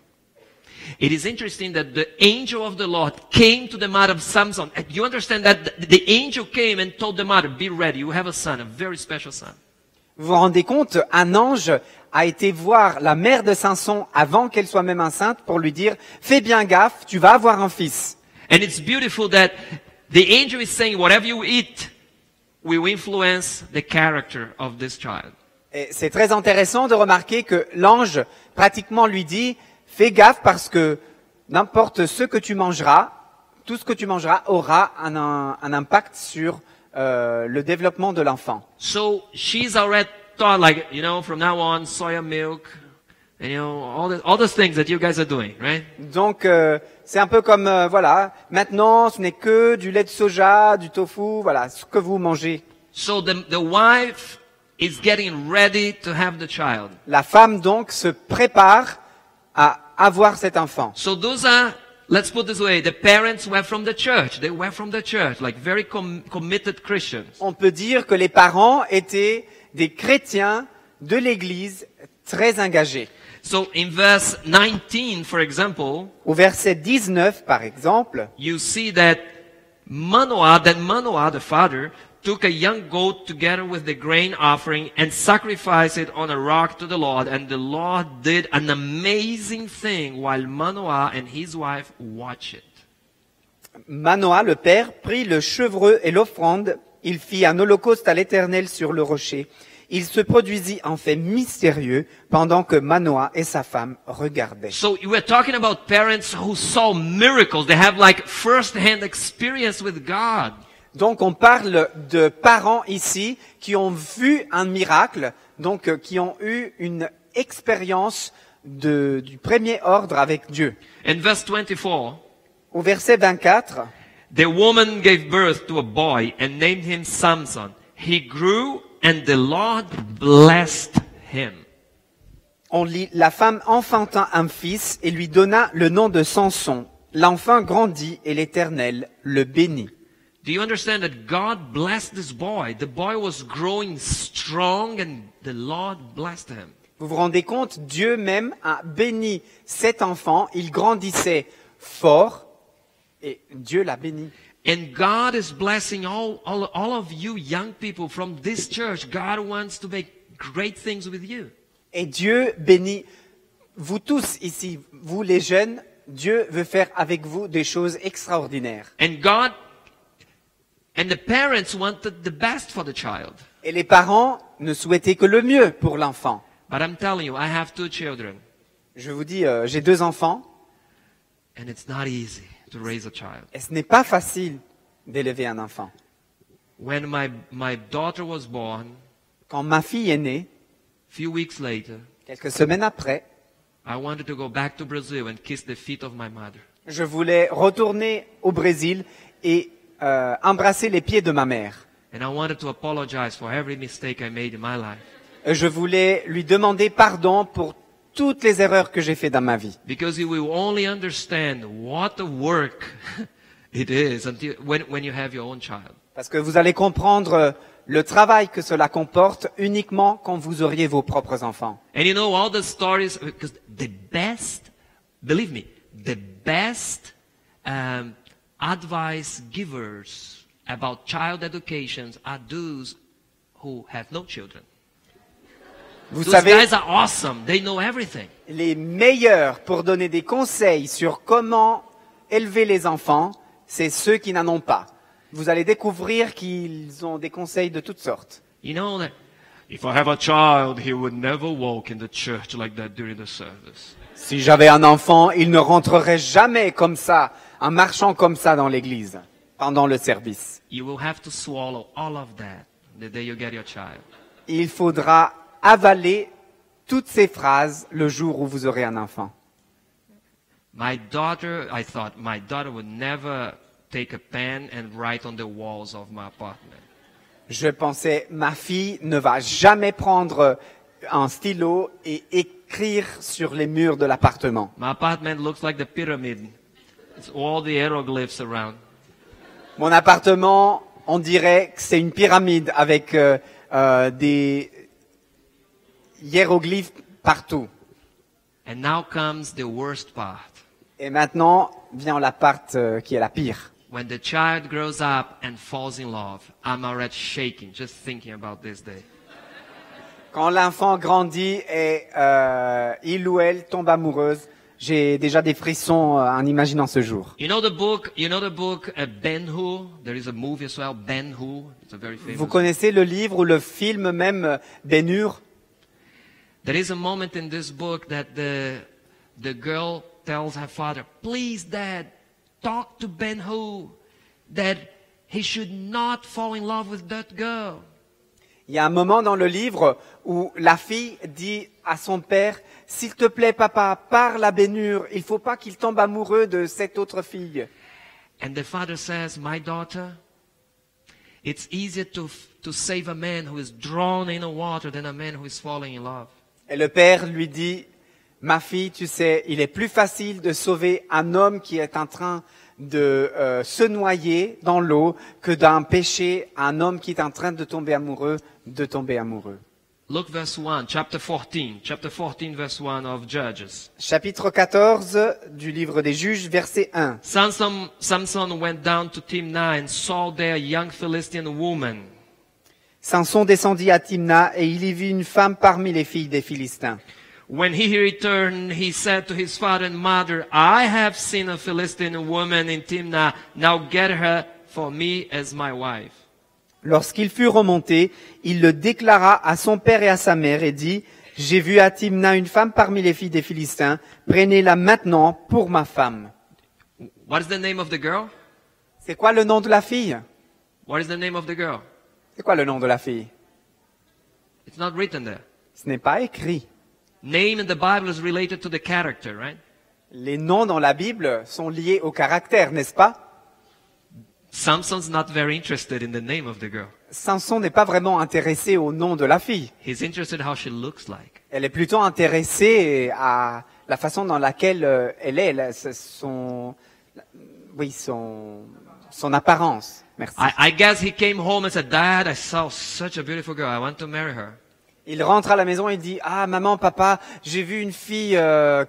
It is interesting that the angel of the Lord came to the mother of Samson. You understand that the angel came and told the mother, be ready, you have a son, a very special son. Vous vous rendez compte, un ange a été voir la mère de Samson avant qu'elle soit même enceinte pour lui dire « Fais bien gaffe, tu vas avoir un fils. And it's beautiful that the angel is saying whatever you eat will influence the character of this child. » Et c'est très intéressant de remarquer que l'ange pratiquement lui dit « Fais gaffe parce que n'importe ce que tu mangeras, tout ce que tu mangeras aura un impact sur le développement de l'enfant. » So she's already thought like, from now on, soya milk, and all those things that you guys are doing, right? Donc c'est un peu comme voilà, maintenant ce n'est que du lait de soja, du tofu, voilà, ce que vous mangez. So the wife is getting ready to have the child. La femme donc se prépare à avoir cet enfant. So those are, let's put this way, the parents were from the church. They were from the church, like very committed Christians. On peut dire que les parents étaient des chrétiens de l'église très engagés. So in verse 19, for example, au verset 19 par exemple, you see that Manoah, the father, took a young goat together with the grain offering and sacrificed it on a rock to the Lord. And the Lord did an amazing thing while Manoah and his wife watched it. Manoah, le père, prit le chevreux et l'offrande. Il fit un holocauste à l'Éternel sur le rocher. Il se produisit un fait mystérieux pendant que Manoah et sa femme regardaient. So you were talking about parents who saw miracles. They have like first-hand experience with God. Donc on parle de parents ici qui ont vu un miracle, donc qui ont eu une expérience du premier ordre avec Dieu. In verse 24, au verset 24, the woman gave birth to a boy and named him Samson. He grew and the Lord blessed him. On lit, la femme enfanta un fils et lui donna le nom de Samson. L'enfant grandit et l'Éternel le bénit. Do you understand that God blessed this boy? The boy was growing strong and the Lord blessed him. Vous vous rendez compte, Dieu même a béni cet enfant, il grandissait fort et Dieu l'a béni. And God is blessing all of you young people from this church. God wants to make great things with you. Et Dieu bénit vous tous ici, vous les jeunes, Dieu veut faire avec vous des choses extraordinaires. And the parents wanted the best for the child. Et les parents ne souhaitaient que le mieux pour l'enfant. But I'm telling you, I have 2 children. Je vous dis, j'ai 2 enfants. And it's not easy to raise a child. Et ce n'est pas facile d'élever un enfant. When my daughter was born, quand ma fille est née, few weeks later, quelques semaines après, I wanted to go back to Brazil and kiss the feet of my mother. Je voulais retourner au Brésil et embrasser les pieds de ma mère. And I wanted to apologize for every mistake I made in my life. Je voulais lui demander pardon pour toutes les erreurs que j'ai faites dans ma vie. Because you will only understand what a work it is until when you have your own child. Parce que vous allez comprendre le travail que cela comporte uniquement quand vous auriez vos propres enfants. And you know all the stories, because the best, believe me, the best advice givers about child education are those who have no children. Vous Those savez, guys are awesome. They know everything. Les meilleurs pour donner des conseils sur comment élever les enfants, c'est ceux qui n'en ont pas. Vous allez découvrir qu'ils ont des conseils de toutes sortes. You know that if I have a child, he would never walk in the church like that during the service. Si j'avais un enfant, il ne rentrerait jamais comme ça, en marchant comme ça dans l'église, pendant le service. You will have to swallow all of that the day you get your child. Il faudra avaler toutes ces phrases le jour où vous aurez un enfant. I thought my daughter would never take a pen and write on the walls of my apartment. Je pensais, ma fille ne va jamais prendre un stylo et écrire sur les murs de l'appartement. My apartment looks like the pyramid. It's all the hieroglyphs around. Mon appartement, on dirait que c'est une pyramide avec des hiéroglyphes partout. And now comes the worst part. Et maintenant vient la part qui est la pire. When the child grows up and falls in love, I'm already shaking just thinking about this day. Quand l'enfant grandit et il ou elle tombe amoureuse, j'ai déjà des frissons en imaginant ce jour. You know the book Ben-Hur? There is a movie as well, Ben-Hur. It's a very famous. Vous connaissez le livre ou le film même Ben-Hur? There is a moment in this book that the girl tells her father, "Please, Dad, talk to Ben-Hur that he should not fall in love with that girl." Il y a un moment dans le livre où la fille dit à son père, « S'il te plaît, papa, parle à Ben-Hur, il faut pas qu'il tombe amoureux de cette autre fille. » And the father says, "My daughter, it's easier to save a man who is drowned in the water than a man who is falling in love." Et le père lui dit, « Ma fille, tu sais, il est plus facile de sauver un homme qui est en train de se noyer dans l'eau que d'empêcher un homme qui est en train de tomber amoureux de tomber amoureux. » Look verse 1, chapter 14 verse 1 of Judges. Chapitre 14 du livre des Juges, verset 1. Samson went down to Timnah and saw there a young Philistine woman. Samson descendit à Timna et il y vit une femme parmi les filles des Philistins. When he returned, he said to his father and mother, "I have seen a Philistine woman in Timnah. Now get her for me as my wife." Lorsqu'il fut remonté, il le déclara à son père et à sa mère et dit, « J'ai vu à Timna une femme parmi les filles des Philistins. Prenez-la maintenant pour ma femme. » What is the name of the girl? C'est quoi le nom de la fille? What is the name of the girl? C'est quoi le nom de la fille? It's not written there. Ce n'est pas écrit. Name in the Bible is related to the character, right? Les noms dans la Bible sont liés au caractère, n'est-ce pas? Samson's not very interested in the name of the girl. Samson n'est pas vraiment intéressé au nom de la fille. He's interested how she looks like. Elle est plutôt intéressée à la façon dans laquelle elle est, son apparence. Merci. I guess he came home and said, "Dad, I saw such a beautiful girl. I want to marry her." Il rentre à la maison et dit, « Ah, maman, papa, j'ai vu une fille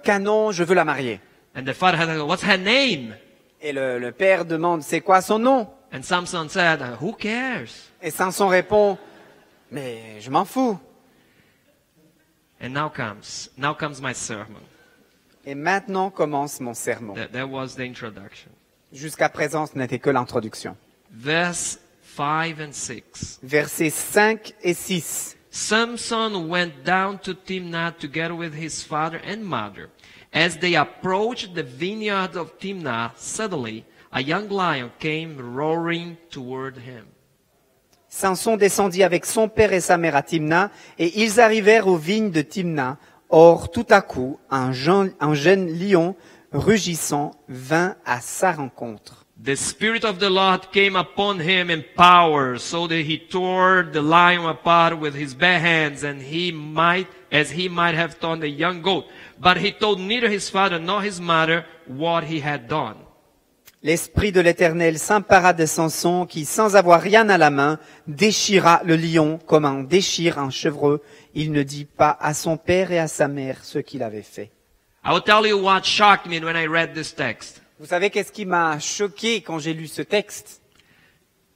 canon, je veux la marier. » And the father had to go, "What's her name?" Et le père demande, « C'est quoi son nom ?» And Samson said, "Who cares?" Et Samson répond, « Mais je m'en fous. » And now comes my sermon. Et maintenant commence mon sermon. That was the introduction. Jusqu'à présent, ce n'était que l'introduction. Verse 5 and 6. Versets 5 et 6. Samson went down to Timnah together with his father and mother. As they approached the vineyard of Timnah, suddenly a young lion came roaring toward him. Samson descendit avec son père et sa mère à Timna, et ils arrivèrent aux vignes de Timna. Or, tout à coup, un jeune lion rugissant vint à sa rencontre. The Spirit of the Lord came upon him in power, so that he tore the lion apart with his bare hands, and as he might have torn the young goat. But he told neither his father nor his mother what he had done. L'Esprit de l'Éternel s'empara de Samson, qui, sans avoir rien à la main, déchira le lion comme on déchire un chevreux. Il ne dit pas à son père et à sa mère ce qu'il avait fait. I will tell you what shocked me when I read this text. Vous savez qu'est-ce qui m'a choqué quand j'ai lu ce texte?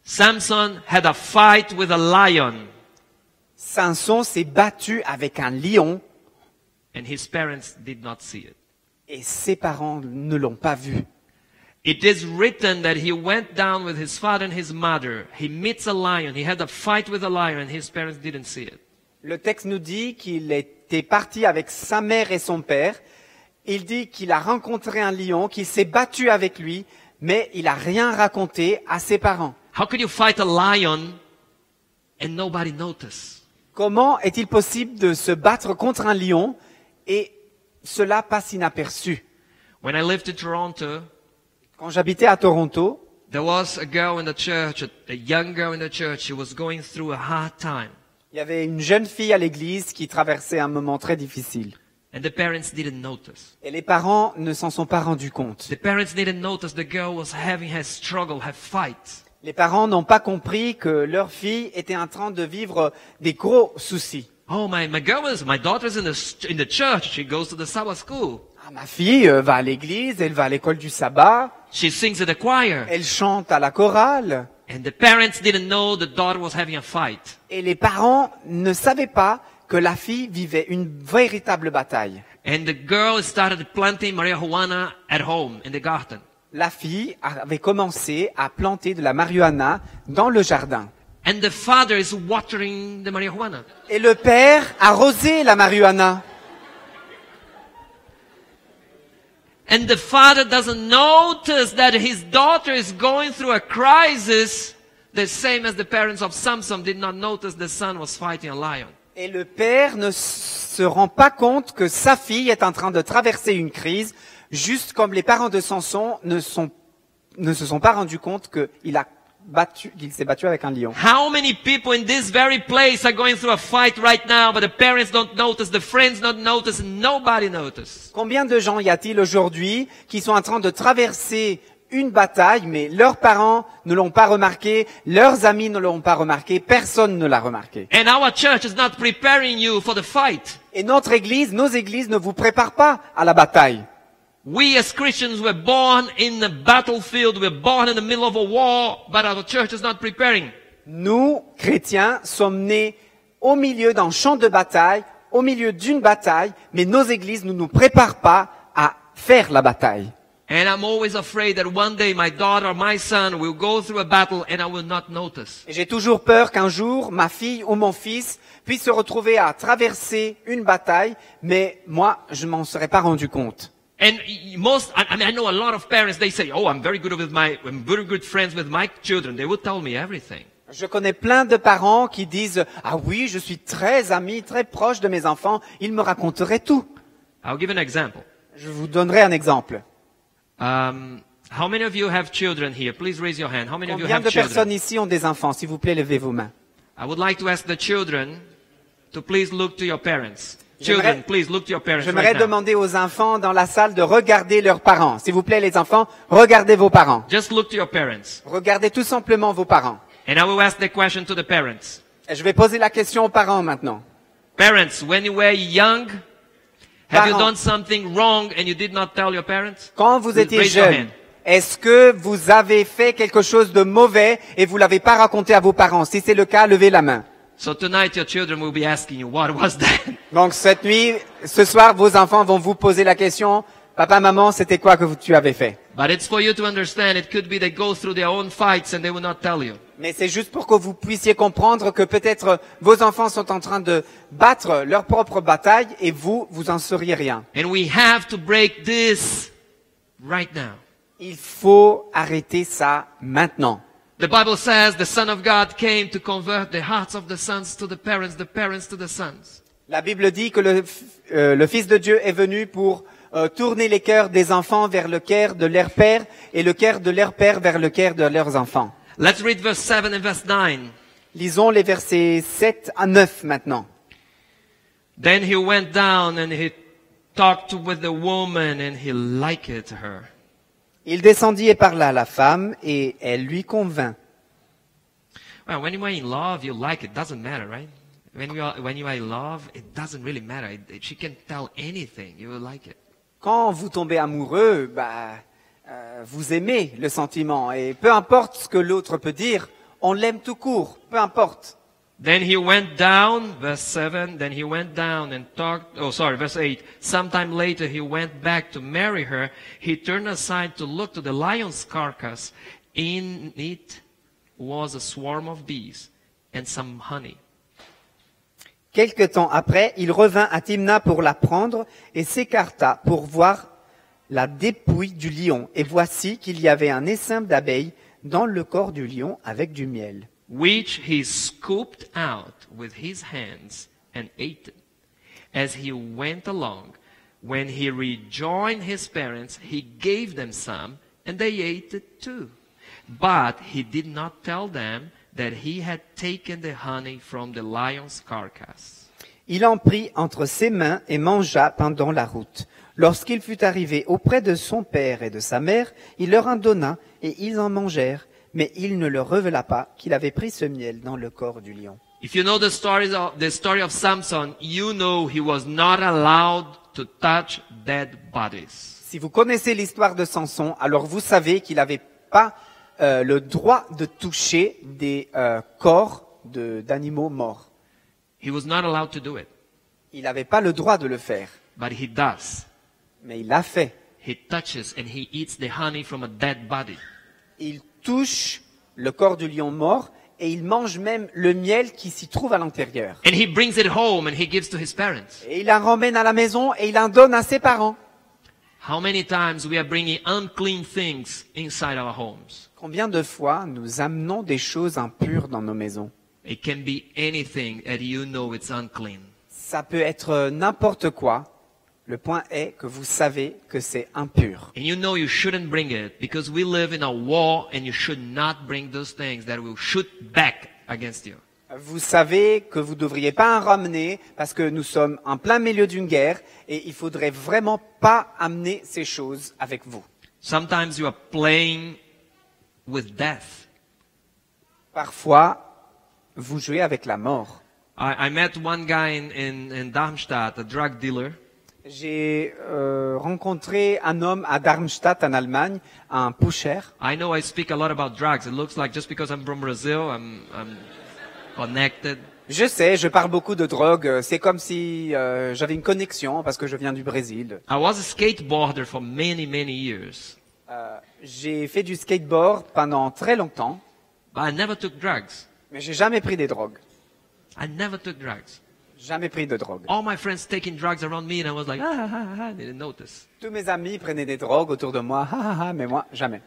Samson had a fight with a lion. Samson s'est battu avec un lion. And his parents did not see it. Et ses parents ne l'ont pas vu. It is written that he went down with his father and his mother. He meets a lion. He had a fight with a lion and his parents didn't see it. Le texte nous dit qu'il était parti avec sa mère et son père. Il dit qu'il a rencontré un lion, qu'il s'est battu avec lui, mais il n'a rien raconté à ses parents. How could you fight a lion and nobody notice? Comment est-il possible de se battre contre un lion et cela passe inaperçu? When I lived in Toronto, quand j'habitais à Toronto, there was a girl in the church, a young girl in the church. She was going through a hard time. Il y avait une jeune fille à l'église qui traversait un moment très difficile. And the parents didn't notice. Et les parents ne s'en sont pas rendus compte. The parents didn't notice the girl was having her struggle, her fight. Les parents n'ont pas compris que leur fille était en train de vivre des gros soucis. Oh, my daughter's in the church. She goes to the Sabbath school. Ah, ma fille va à l'église, elle va à l'école du sabbat. She sings at the choir. Elle chante à la chorale. And the parents didn't know the daughter was having a fight. Et les parents ne savaient pas que la fille vivait une véritable bataille. And the girl started planting marijuana at home in the garden. La fille avait commencé à planter de la marijuana dans le jardin. And the father is watering the marijuana. Et le père arrosait la marijuana. And the father doesn't notice that his daughter is going through a crisis, the same as the parents of Samson did not notice the son was fighting a lion. Et le père ne se rend pas compte que sa fille est en train de traverser une crise, juste comme les parents de Samson ne se sont pas rendus compte qu'il s'est battu avec un lion. How many people in this very place are going through a fight right now, but the parents don't notice, the friends don't notice, and nobody notices? Combien de gens y a-t-il aujourd'hui qui sont en train de traverser une bataille, mais leurs parents ne l'ont pas remarqué, leurs amis ne l'ont pas remarqué, personne ne l'a remarqué. And our church is not preparing you for the fight. Et notre église, nos églises ne vous préparent pas à la bataille. We as Christians were born in the battlefield, we're born in the middle of a war, but our church is not preparing. Nous, chrétiens, sommes nés au milieu d'un champ de bataille, au milieu d'une bataille, mais nos églises ne nous préparent pas à faire la bataille. And I'm always afraid that one day my daughter or my son will go through a battle and I will not notice. Et j'ai toujours peur qu'un jour, ma fille ou mon fils puisse se retrouver à traverser une bataille, mais moi, je m'en serais pas rendu compte. And I know a lot of parents, they say, oh, I'm very good friends with my children. They will tell me everything. Je connais plein de parents qui disent, ah oui, je suis très ami, très proche de mes enfants, ils me raconteraient tout. I'll give an example. Je vous donnerai un exemple. How many of you have children here? Please raise your hand. How many of you Combien have de children? personnes ici ont des enfants? S'il vous plaît, levez vos mains. I would like to ask the children to please look to your parents. Children, please look to your parents J'aimerais right now. demander aux enfants dans la salle de regarder leurs parents. S'il vous plaît, les enfants, regardez vos parents. Just look to your parents. Regardez tout simplement vos parents. And I will ask the question to the parents. Et je vais poser la question aux parents maintenant. Parents, when you were young, have you Parents. done something wrong and you did not tell your parents? Quand vous étiez Raise your jeune, hand. est-ce que vous avez fait quelque chose de mauvais et vous l'avez pas raconté à vos parents? Si c'est le cas, levez la main. So tonight your children will be asking you, what was that? Donc cette nuit, ce soir, vos enfants vont vous poser la question, papa, maman, c'était quoi que tu avais fait? But it's for you to understand, it could be they go through their own fights and they will not tell you. Mais c'est juste pour que vous puissiez comprendre que peut-être vos enfants sont en train de battre leur propre bataille et vous en sauriez rien. And we have to break this right now. Il faut arrêter ça maintenant. The Bible says the Son of God came to convert the hearts of the sons to the parents to the sons. La Bible dit que le Fils de Dieu est venu pour tourner les cœurs des enfants vers le cœur de leur père et le cœur de leur père vers le cœur de leurs enfants. Let's read verse 7 and verse 9. Lisons les versets 7 à 9 maintenant. Then he went down and he talked with the woman and he liked her. Il descendit et parla à la femme et elle lui convint. Well, when you are in love, you like it. Doesn't matter, right? When you are in love, it doesn't really matter. She can tell anything. You will like it. Quand vous tombez amoureux, vous aimez le sentiment et peu importe ce que l'autre peut dire, on l'aime tout court, peu importe. Then he went down, verse 7, then he went down and talked, verse 8. Sometime later he went back to marry her. He turned aside to look to the lion's carcass. In it was a swarm of bees and some honey. Quelque temps après, il revint à Timna pour la prendre et s'écarta pour voir la dépouille du lion. Et voici qu'il y avait un essaim d'abeilles dans le corps du lion avec du miel. Which he scooped out with his hands and ate it. As he went along, when he rejoined his parents, he gave them some, and they ate it too. But he did not tell them that he had taken the honey from the lion's carcass. Il en prit entre ses mains et mangea pendant la route. Lorsqu'il fut arrivé auprès de son père et de sa mère, il leur en donna et ils en mangèrent. Mais il ne leur révéla pas qu'il avait pris ce miel dans le corps du lion. If you know the story of Samson, you know he was not allowed to touch dead bodies. Si vous connaissez l'histoire de Samson, alors vous savez qu'il n'avait pas le droit de toucher des corps d'animaux morts. He was not allowed to do it. Il n'avait pas le droit de le faire, but he does. mais il l'a fait. He touches and he eats the honey from a dead body. Il touche le corps du lion mort et il mange même le miel qui s'y trouve à l'intérieur. And he brings it home and he gives to his parents. Et il la ramène à la maison et il en donne à ses parents. How many times we are bringing unclean things inside our homes? Combien de fois nous amenons des choses impures dans nos maisons? It can be anything that you know it's unclean. Ça peut être n'importe quoi. Le point est que vous savez que c'est impur. And you know you shouldn't bring it because we live in a war and you should not bring those things that will shoot back against you. Vous savez que vous ne devriez pas en ramener parce que nous sommes en plein milieu d'une guerre et il faudrait vraiment pas amener ces choses avec vous. Sometimes you are playing with death. Parfois, vous jouez avec la mort. I met one guy in Darmstadt, a drug dealer. J'ai rencontré un homme à Darmstadt en Allemagne, un pusher. I know I speak a lot about drugs. It looks like just because I'm from Brazil, I'm connected. Je sais, je parle beaucoup de drogue. C'est comme si j'avais une connexion parce que je viens du Brésil. I was a skateboarder for many, many years. J'ai fait du skateboard pendant très longtemps, But I never took drugs. mais j'ai jamais pris des drogues. I never took drugs. Jamais pris de drogue. All my friends taking drugs around me and I was like, I didn't notice. Tous mes amis prenaient des drogues autour de moi, mais moi, jamais.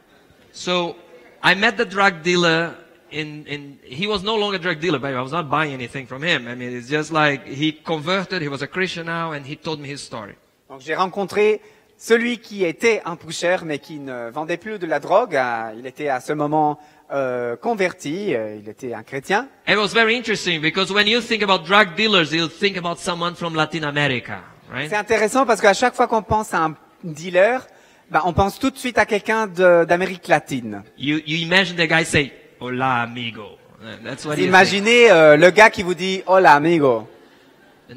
So I met the drug dealer he was no longer a drug dealer, but I was not buying anything from him. I mean, it's just like he converted, he was a Christian now, and he told me his story. Donc j'ai rencontré celui qui était un pusher, mais qui ne vendait plus de la drogue. Il était à ce moment converti, il était un chrétien. It was very interesting because when you think about drug dealers, you think about someone from Latin America, right? C'est intéressant parce qu'à chaque fois qu'on pense à un dealer, on pense tout de suite à quelqu'un d'Amérique latine. You imagine the guy say, "Hola, amigo." That's what he Imaginez le gars qui vous dit "Hola, amigo."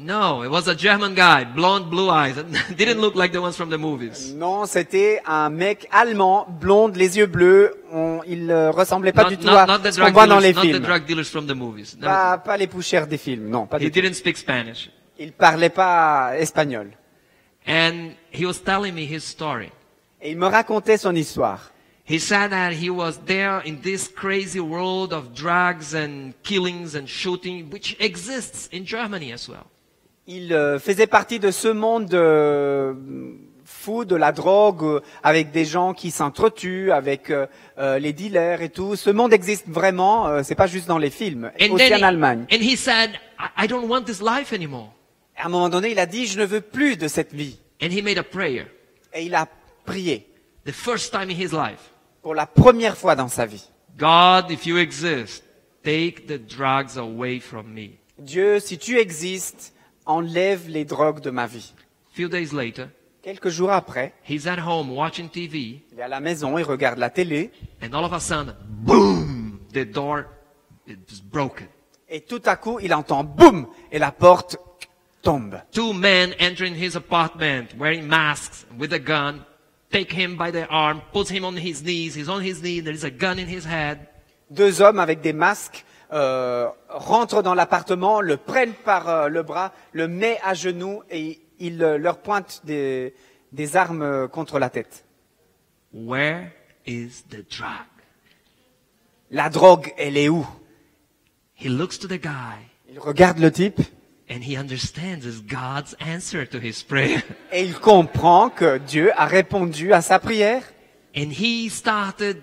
No, it was a German guy, blonde, blue eyes. Didn't look like the ones from the movies. Non, c'était un mec allemand, blonde, les yeux bleus. Il ressemblait pas du tout à ce qu'on voit dans les films. Not the drug dealers from the movies. No. Pas les pushers des films, non. Pas He didn't speak Spanish. Il parlait pas espagnol. And he was telling me his story. Et il me racontait son histoire. He said that he was there in this crazy world of drugs and killings and shooting, which exists in Germany as well. Il faisait partie de ce monde fou de la drogue, avec des gens qui s'entretuent, avec les dealers et tout. Ce monde existe vraiment, c'est pas juste dans les films, aussi en Allemagne. And he said, I don't want this life anymore. À un moment donné, il a dit, je ne veux plus de cette vie. And he made a prayer. Et il a prié. The first time in his life. Pour la première fois dans sa vie. God, if you exist, take the drugs away from me. Dieu, si tu existes, enlève les drogues de ma vie. Few days later, quelques jours après, he's at home watching TV. Il est à la maison, il regarde la télé. And all of a sudden, boom, the door is broken. Et tout à coup, il entend boum et la porte tombe. Two men entering his apartment wearing masks with a gun, take him by the arm, puts him on his knees. He's on his knees. There is a gun in his head. Deux hommes avec des masques rentrent dans l'appartement, le prennent par le bras, le met à genoux et ils leur pointent des armes contre la tête. Where is the drug? La drogue, elle est où? He looks to the guy. Il regarde le type. And he understands it's God's answer to his prayer. Et il comprend que Dieu a répondu à sa prière. And he started.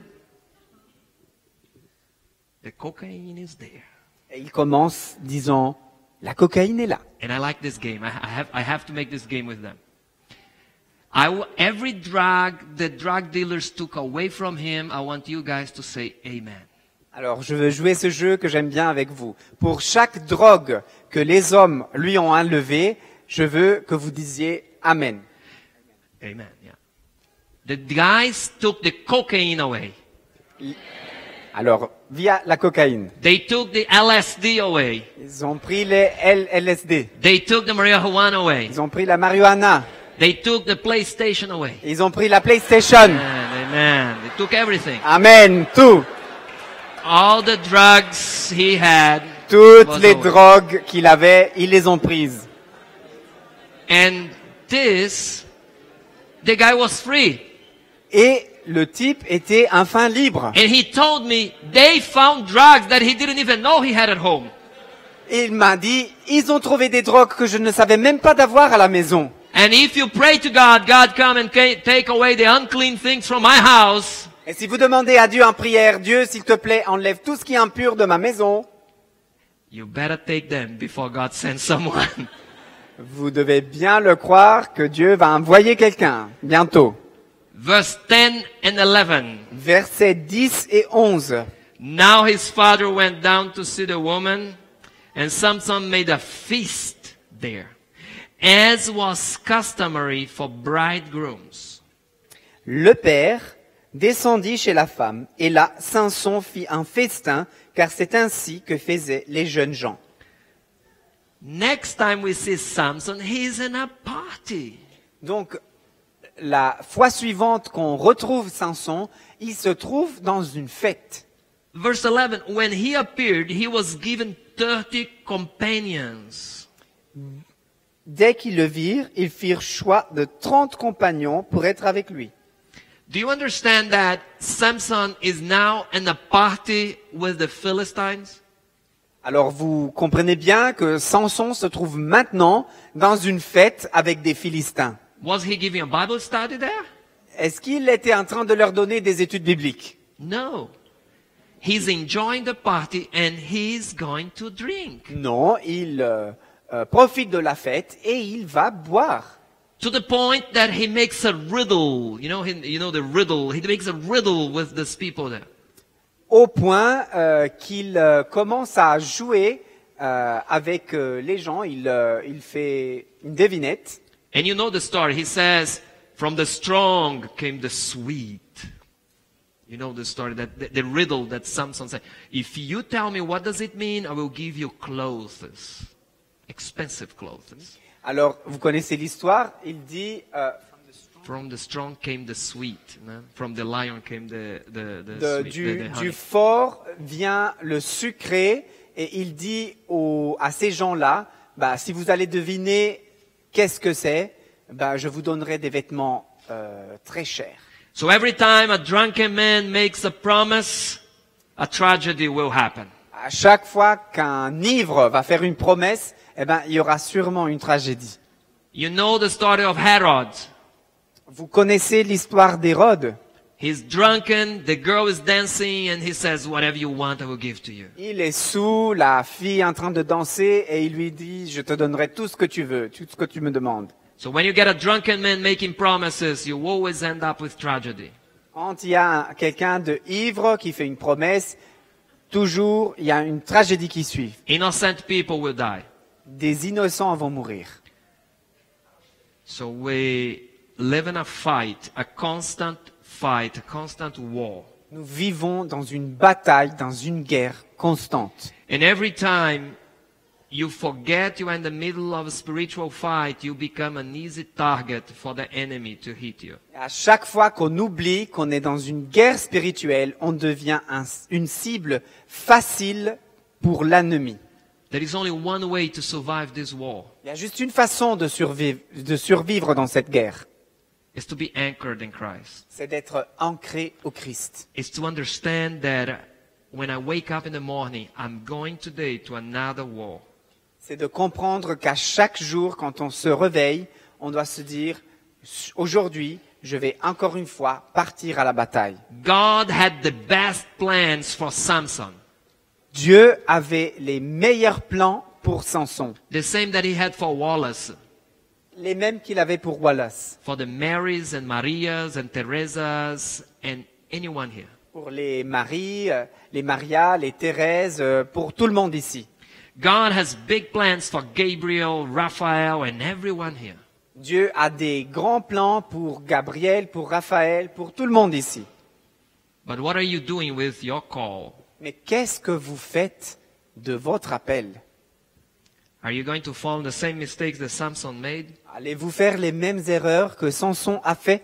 The cocaine is there. Et il commence disant, la cocaïne est là. And I like this game. I have to make this game with them. Every drug the drug dealers took away from him, I want you guys to say amen. Alors, je veux jouer ce jeu que j'aime bien avec vous. Pour chaque drogue que les hommes lui ont enlevée, je veux que vous disiez amen. Amen, yeah. The guys took the cocaine away. Alors, via la cocaïne. They took the LSD away. Ils ont pris les LSD. They took the marijuana away. Ils ont pris la marijuana. They took the PlayStation away. Ils ont pris la PlayStation. Amen. They took everything. Amen, tout. All the drugs he had. Toutes les drogues qu'il avait, ils les ont prises. And the guy was free. Et le type était enfin libre. And he told me they found drugs that he didn't even know he had at home. Et il m'a dit, ils ont trouvé des drogues que je ne savais même pas d'avoir à la maison. And if you pray to God, God come and take away the unclean things from my house. Et si vous demandez à Dieu en prière, Dieu, s'il te plaît, enlève tout ce qui est impur de ma maison, You better take them before God sends someone. vous devez bien le croire que Dieu va envoyer quelqu'un bientôt. Verse 10 and 11. Versets 10 et 11. Now his father went down to see the woman, and Samson made a feast there, as was customary for bridegrooms. Le père descendit chez la femme, et là, Samson fit un festin, car c'est ainsi que faisaient les jeunes gens. Next time we see Samson, he's in a party. Donc, la fois suivante qu'on retrouve Samson, il se trouve dans une fête. Verse 11, when he appeared, he was given 30 companions. Dès qu'ils le virent, ils firent choix de 30 compagnons pour être avec lui. Do you understand that Samson is now in a party with the Philistines? Alors vous comprenez bien que Samson se trouve maintenant dans une fête avec des Philistins. Was he giving a Bible study there? Est-ce qu'il était en train de leur donner des études bibliques? No. He's enjoying the party and he's going to drink. Non, il profite de la fête et il va boire. To the point that he makes a riddle. You know the riddle. He makes a riddle with these people there. Au point qu'il commence à jouer avec les gens, il fait une devinette. And you know the story. He says, from the strong came the sweet. You know the story, that the riddle that Samson said. If you tell me what does it mean, I will give you clothes. Expensive clothes. Alors, vous connaissez l'histoire, il dit... From the strong came the sweet. No? From the lion came the sweet. The honey. Du fort vient le sucré, et il dit à ces gens-là, bah, si vous allez deviner qu'est-ce que c'est, bah, je vous donnerai des vêtements très chers. So every time a drunken man makes a promise, a tragedy will happen. À chaque fois qu'un ivre va faire une promesse, eh ben, il y aura sûrement une tragédie. You know the story of Herod. Vous connaissez l'histoire d'Hérode. He's drunken, the girl is dancing, and he says, whatever you want, I will give to you. Il est sous, la fille est en train de danser, et il lui dit, je te donnerai tout ce que tu veux, tout ce que tu me demandes. So when you get a drunken man making promises, you always end up with tragedy. Quand il y a quelqu'un de ivre qui fait une promesse, toujours, il y a une tragédie qui suit. Innocent people will die. Des innocents vont mourir. So we live in a fight, a constant war. Nous vivons dans une bataille, dans une guerre constante. And every time you forget you are in the middle of a spiritual fight, you become an easy target for the enemy to hit you. À chaque fois qu'on oublie qu'on est dans une guerre spirituelle, on devient une cible facile pour l'ennemi. There is only one way to survive this war. Il y a juste une façon de survivre dans cette guerre. Is to be anchored in Christ. C'est d'être ancré au Christ. It's to understand that when I wake up in the morning, I'm going today to another war. C'est de comprendre qu'à chaque jour, quand on se réveille, on doit se dire, aujourd'hui, je vais encore une fois partir à la bataille. God had the best plans for Samson. Dieu avait les meilleurs plans pour Samson. The same that he had for Wallace. Les mêmes qu'il avait pour Wallace. For the Marys and Marias and Teresas and anyone here. Pour les Marie, les Maria, les Thérèse, pour tout le monde ici. God has big plans for Gabriel, Raphael and everyone here. Dieu a des grands plans pour Gabriel, pour Raphaël, pour tout le monde ici. But what are you doing with your call? Mais qu'est-ce que vous faites de votre appel? Are you going to fall in the same mistakes that Samson made? Allez-vous faire les mêmes erreurs que Samson a fait?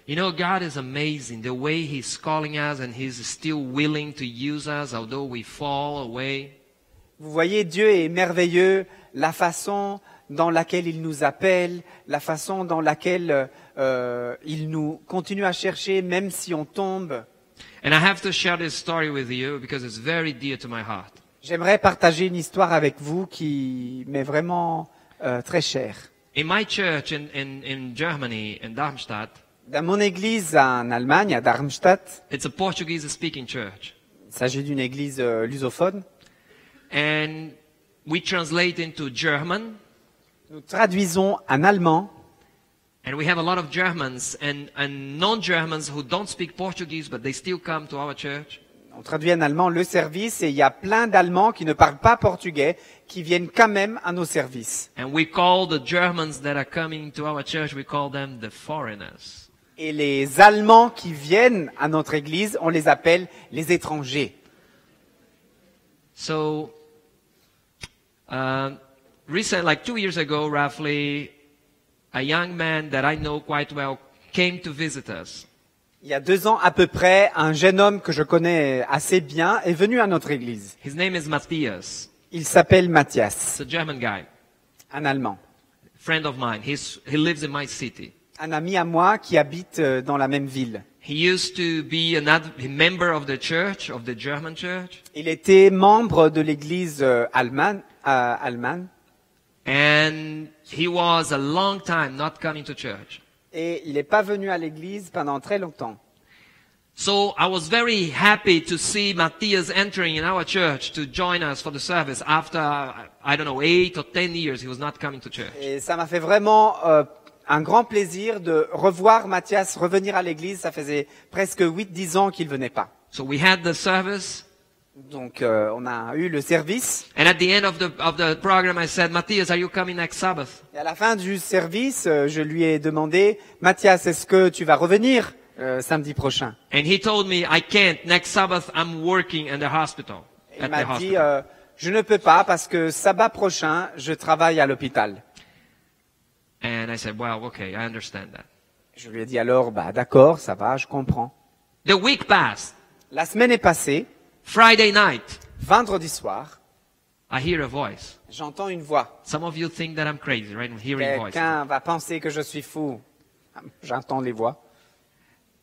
You know, God is amazing the way He's calling us and He's still willing to use us although we fall away. Vous voyez, Dieu est merveilleux, la façon dans laquelle il nous appelle, la façon dans laquelle il nous continue à chercher même si on tombe. And I have to share this story with you because it's very dear to my heart. J'aimerais partager une histoire avec vous qui m'est vraiment très chère. In my church in Germany, in Darmstadt, Dans mon église en Allemagne, à Darmstadt, it's a Portuguese-speaking church. il s'agit d'une église lusophone. And we translate into German, Nous traduisons en allemand and we have a lot of Germans and non-Germans who don't speak Portuguese, but they still come to our church. On traduit en allemand le service et il y a plein d'Allemands qui ne parlent pas portugais qui viennent quand même à nos services. And we call the Germans that are coming to our church, we call them the foreigners. Et les Allemands qui viennent à notre église, on les appelle les étrangers. So, recent, like 2 years ago, roughly, a young man that I know quite well came to visit us. Il y a 2 ans à peu près, un jeune homme que je connais assez bien est venu à notre église. His name is Matthias. Il s'appelle Matthias, It's a German guy, un Allemand. friend of mine. He lives in my city. Un ami à moi qui habite dans la même ville. He used to be a member of the church, of the German church. Il était membre de l'église allemande, And he was a long time not coming to church. et il n'est pas venu à l'église pendant très longtemps. So I was very happy to see Matthias entering in our church to join us for the service after, I don't know, 8 or 10 years he was not coming to church. Et ça m'a fait vraiment un grand plaisir de revoir Matthias revenir à l'église. Ça faisait presque 8-10 ans qu'il venait pas. So we had the service. Donc on a eu le service. And at the end of the program, I said, Matthias, are you coming next Sabbath? Et à la fin du service, je lui ai demandé, Matthias, est-ce que tu vas revenir samedi prochain? And he told me, I can't. Next Sabbath, I'm working in the hospital. Il At the m'a dit, hospital. je ne peux pas parce que sabbat prochain, je travaille à l'hôpital. And I said, well, okay, I understand that. Je lui ai dit alors, bah d'accord, ça va, je comprends. The week passed. La semaine est passée, Friday night, vendredi soir, I hear a voice. j'entends une voix. Some of you think that I'm crazy, right? I'm hearing voices. Quelqu'un va penser que je suis fou. J'entends les voix.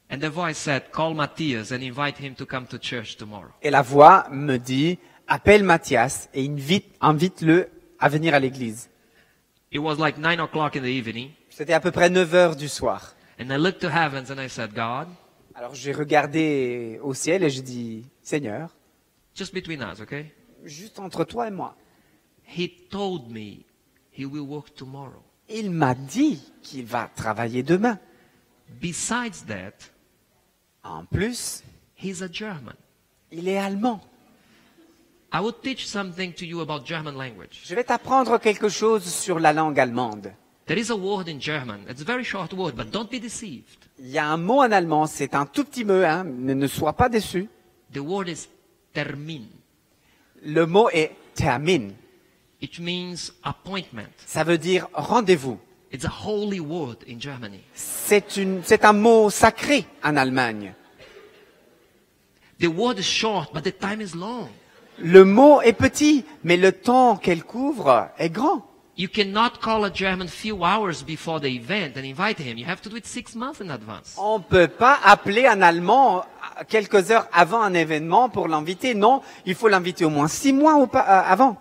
And the voice said, call Matthias and invite him to come to church tomorrow. Et la voix me dit, appelle Matthias et invite-le à venir à l'église. It was like 9 o'clock in the evening. C'était à peu près 9 heures du soir. And I looked to heavens and I said, God, Alors j'ai regardé au ciel et j'ai dit, Seigneur, just between us, okay? juste entre toi et moi, He told me he will work tomorrow. il m'a dit qu'il va travailler demain. Besides that, En plus, he's a German. il est allemand. I will teach something to you about German language. Je vais t'apprendre quelque chose sur la langue allemande. There is a word in German. It's a very short word, but don't be deceived. Il y a un mot en allemand, c'est un tout petit mot, hein, ne sois pas déçu. The word is Termin. Le mot est Termin. It means appointment. Ça veut dire rendez-vous. It's a holy word in Germany. C'est un mot sacré en Allemagne. The word is short, but the time is long. Le mot est petit, mais le temps qu'elle couvre est grand. You cannot call a German few hours before the event and invite him. You have to do it 6 months in advance. On ne peut pas appeler un Allemand quelques heures avant un événement pour l'inviter. Non, il faut l'inviter au moins 6 mois avant.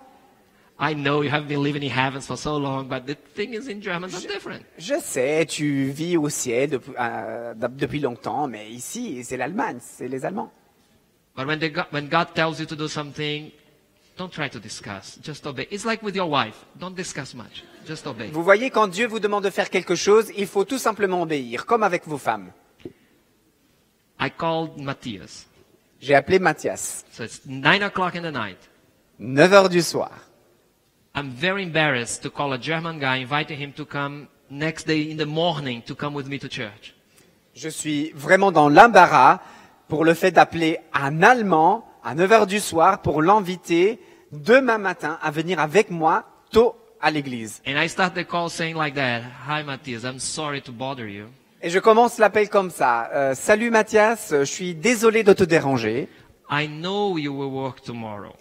I know you have been living in heavens for so long, but the thing is in German it's different. Je sais, tu vis au ciel depuis longtemps, mais ici, c'est l'Allemagne, c'est les Allemands. But when God tells you to do something, don't try to discuss. Just obey. It's like with your wife. Don't discuss much. Just obey. Vous voyez, quand Dieu vous demande de faire quelque chose, il faut tout simplement obéir, comme avec vos femmes. I called Matthias. J'ai appelé Matthias. So it's 9 o'clock in the night. 9 heures du soir. I'm very embarrassed to call a German guy, inviting him to come next day in the morning to come with me to church. Je suis vraiment dans l'embarras pour le fait d'appeler un Allemand à 9 heures du soir pour l'inviter demain matin à venir avec moi tôt à l'église. And I start the call saying like that, Hi Matthias, I'm sorry to bother you. Et je commence l'appel comme ça. Salut Matthias, je suis désolé de te déranger. I know you will work tomorrow.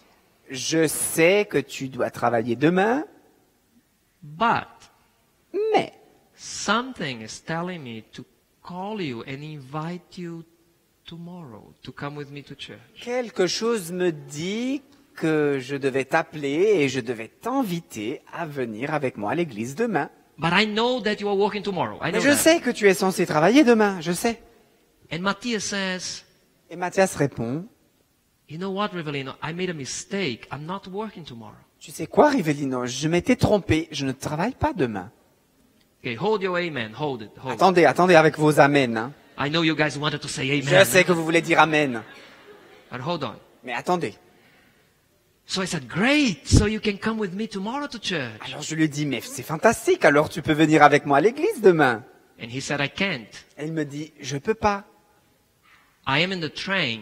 Je sais que tu dois travailler demain, But Mais something is telling me to call you and invite you tomorrow to come with me to church. quelque chose me dit que je devais t'appeler et je devais t'inviter à venir avec moi à l'église demain. But I know that you are working tomorrow. I know Mais je that. sais que tu es censé travailler demain, je sais. And Matthias says, Et Mathias répond, you know what, Rivelino, I made a mistake. I'm not working tomorrow. tu sais quoi, Rivelino, je m'étais trompé, je ne travaille pas demain. Okay, hold your amen. Hold it. Hold it. Attendez avec vos amens. Hein. I know you guys wanted to say amen. Je sais que vous voulez dire amen. But hold on. Mais attendez. So I said, great. So you can come with me tomorrow to church. Alors je lui dis, mais c'est fantastique, alors tu peux venir avec moi à l'église demain. And he said, I can't. Et il me dit, je peux pas. I am in the train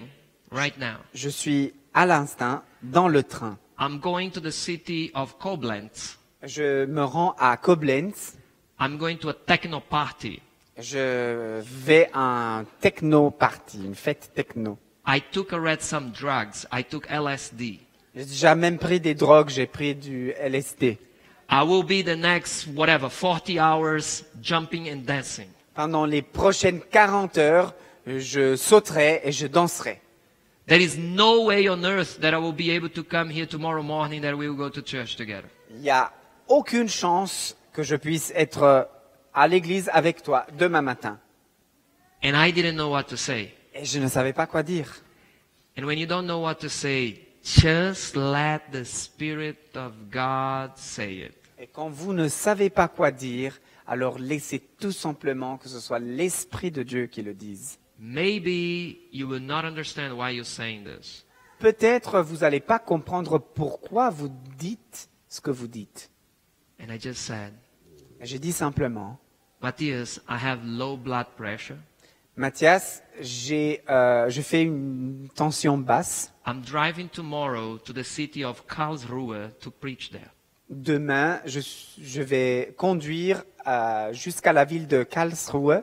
right now. Je suis à l'instant dans le train. I'm going to the city of Koblenz. Je me rends à Koblenz. I'm going to a techno party. Je vais à un techno party, une fête techno. I read some drugs. I took LSD. J'ai déjà même pris des drogues, j'ai pris du LSD. I will be the next, 40 hours jumping and dancing. Pendant les prochaines 40 heures, je sauterai et je danserai. There is no way on earth that I will be able to come here tomorrow morning that we will go to church together. Il n'y a aucune chance que je puisse être à l'église avec toi demain matin. And I didn't know what to say. Et je ne savais pas quoi dire. And when you don't know what to say, just let the Spirit of God say it. Et quand vous ne savez pas quoi dire, alors laissez tout simplement que ce soit l'Esprit de Dieu qui le dise. Maybe you will not understand why you're saying this. Peut-être vous n'allez pas comprendre pourquoi vous dites ce que vous dites. And I just said, J'ai dit simplement, Matthias, I have low blood pressure. Mathias, je fais une tension basse. I'm driving tomorrow to the city of Karlsruhe to preach there. Demain, je vais conduire jusqu'à la ville de Karlsruhe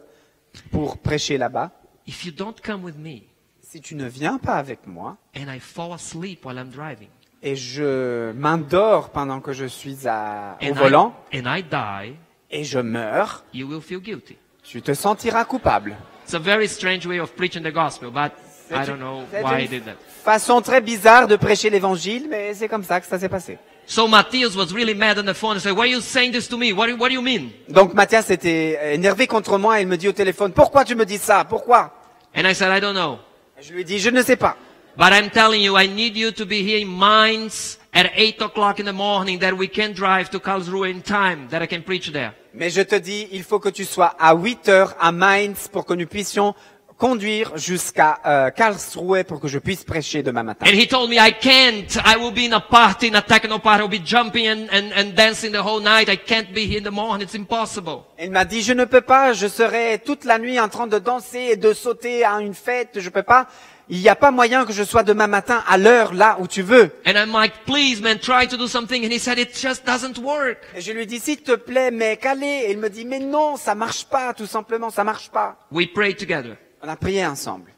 pour prêcher là-bas. If you don't come with me, Si tu ne viens pas avec moi, and I fall asleep while I'm driving, et je m'endors pendant que je suis au and volant, and I die, et je meurs, you will feel guilty. tu te sentiras coupable. It's a very strange way of preaching the gospel, but I don't know C'est why I une did that. façon très bizarre de prêcher l'évangile, mais c'est comme ça que ça s'est passé. So Matthias was really mad on the phone and said, why are you saying this to me? What do you mean? Donc Mathias était énervé contre moi et il me dit au téléphone, pourquoi tu me dis ça? Pourquoi? And I said, I don't know. Je lui dis, je ne sais pas. But I'm telling you, I need you to be here in Mainz at 8 o'clock in the morning that we can drive to Karlsruhe in time, that I can preach there. Mais je te dis, il faut que tu sois à 8 heures à Mainz pour que nous puissions conduire jusqu'à Karlsruhe pour que je puisse prêcher demain matin. And he told me, I can't. I will be in a party, in a techno party. I'll be jumping and dancing the whole night. I can't be here in the morning. It's impossible. Il m'a dit, je ne peux pas, je serai toute la nuit en train de danser et de sauter à une fête, je peux pas. Il n'y a pas moyen que je sois demain matin à l'heure là où tu veux. And I'm like, please man, try to do something. And he said, it just doesn't work. Et je lui dis, s'il te plaît, mec, allez. Et il me dit, mais non, ça marche pas, tout simplement, ça marche pas. We prayed together. On a prié ensemble.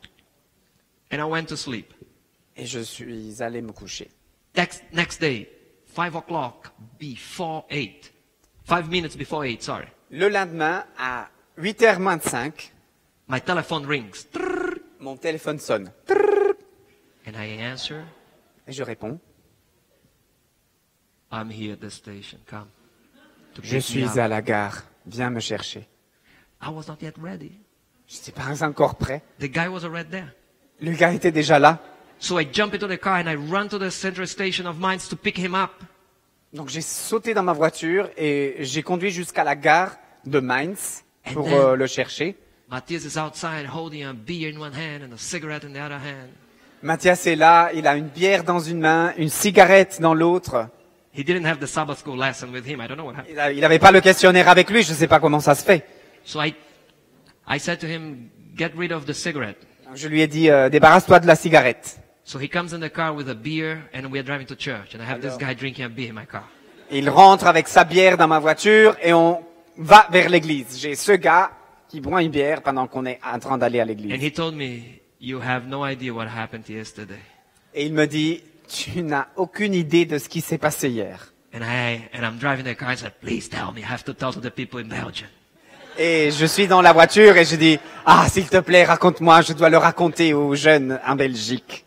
And I went to sleep. Et je suis allé me coucher. Next day, 5 o'clock before 8. 5 minutes before 8, sorry. Le lendemain, à 8h moins 5, My telephone rings. mon téléphone sonne. And I answer, Et je réponds, I'm here at the station. Come. To je pick me suis up. à la gare, viens me chercher. I was not yet ready. Je n'étais pas encore prêt. The guy was already there. Le gars était déjà là. So I jump into the car and I run to the central station of Mainz to pick him up. Donc j'ai sauté dans ma voiture et j'ai conduit jusqu'à la gare de Mainz pour And then- le chercher. Matthias is outside holding a beer in one hand and a cigarette in the other hand. Mathias est là, il a une bière dans une main, une cigarette dans l'autre. He didn't have the Sabbath school lesson with him. I don't know what happened. Il n'avait pas le questionnaire avec lui, je ne sais pas comment ça se fait. So I said to him, get rid of the cigarette. Donc, je lui ai dit, débarrasse-toi de la cigarette. So he comes in the car with a beer and we are driving to church. And I have this guy drinking a beer in my car. Il rentre avec sa bière dans ma voiture et on va vers l'église. J'ai ce gars qui boit une bière pendant qu'on est en train d'aller à And l'église. he told me, you have no idea what happened yesterday. Et il me dit, tu n'as aucune idée de ce qui s'est passé hier. And I'm driving the car. I said, please tell me. I have to tell to the people in Belgium. Et je suis dans la voiture et je dis, ah, s'il te plaît, raconte-moi, je dois le raconter aux jeunes en Belgique.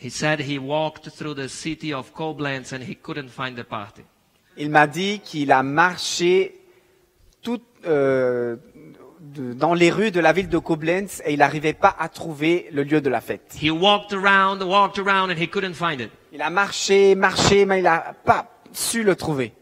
He said he walked through the city of Koblenz and he couldn't find the party. Il m'a dit qu'il a marché dans les rues de la ville de Koblenz et il n'arrivait pas à trouver le lieu de la fête. He walked around and he couldn't find it. Il a marché, mais il n'a pas su le trouver.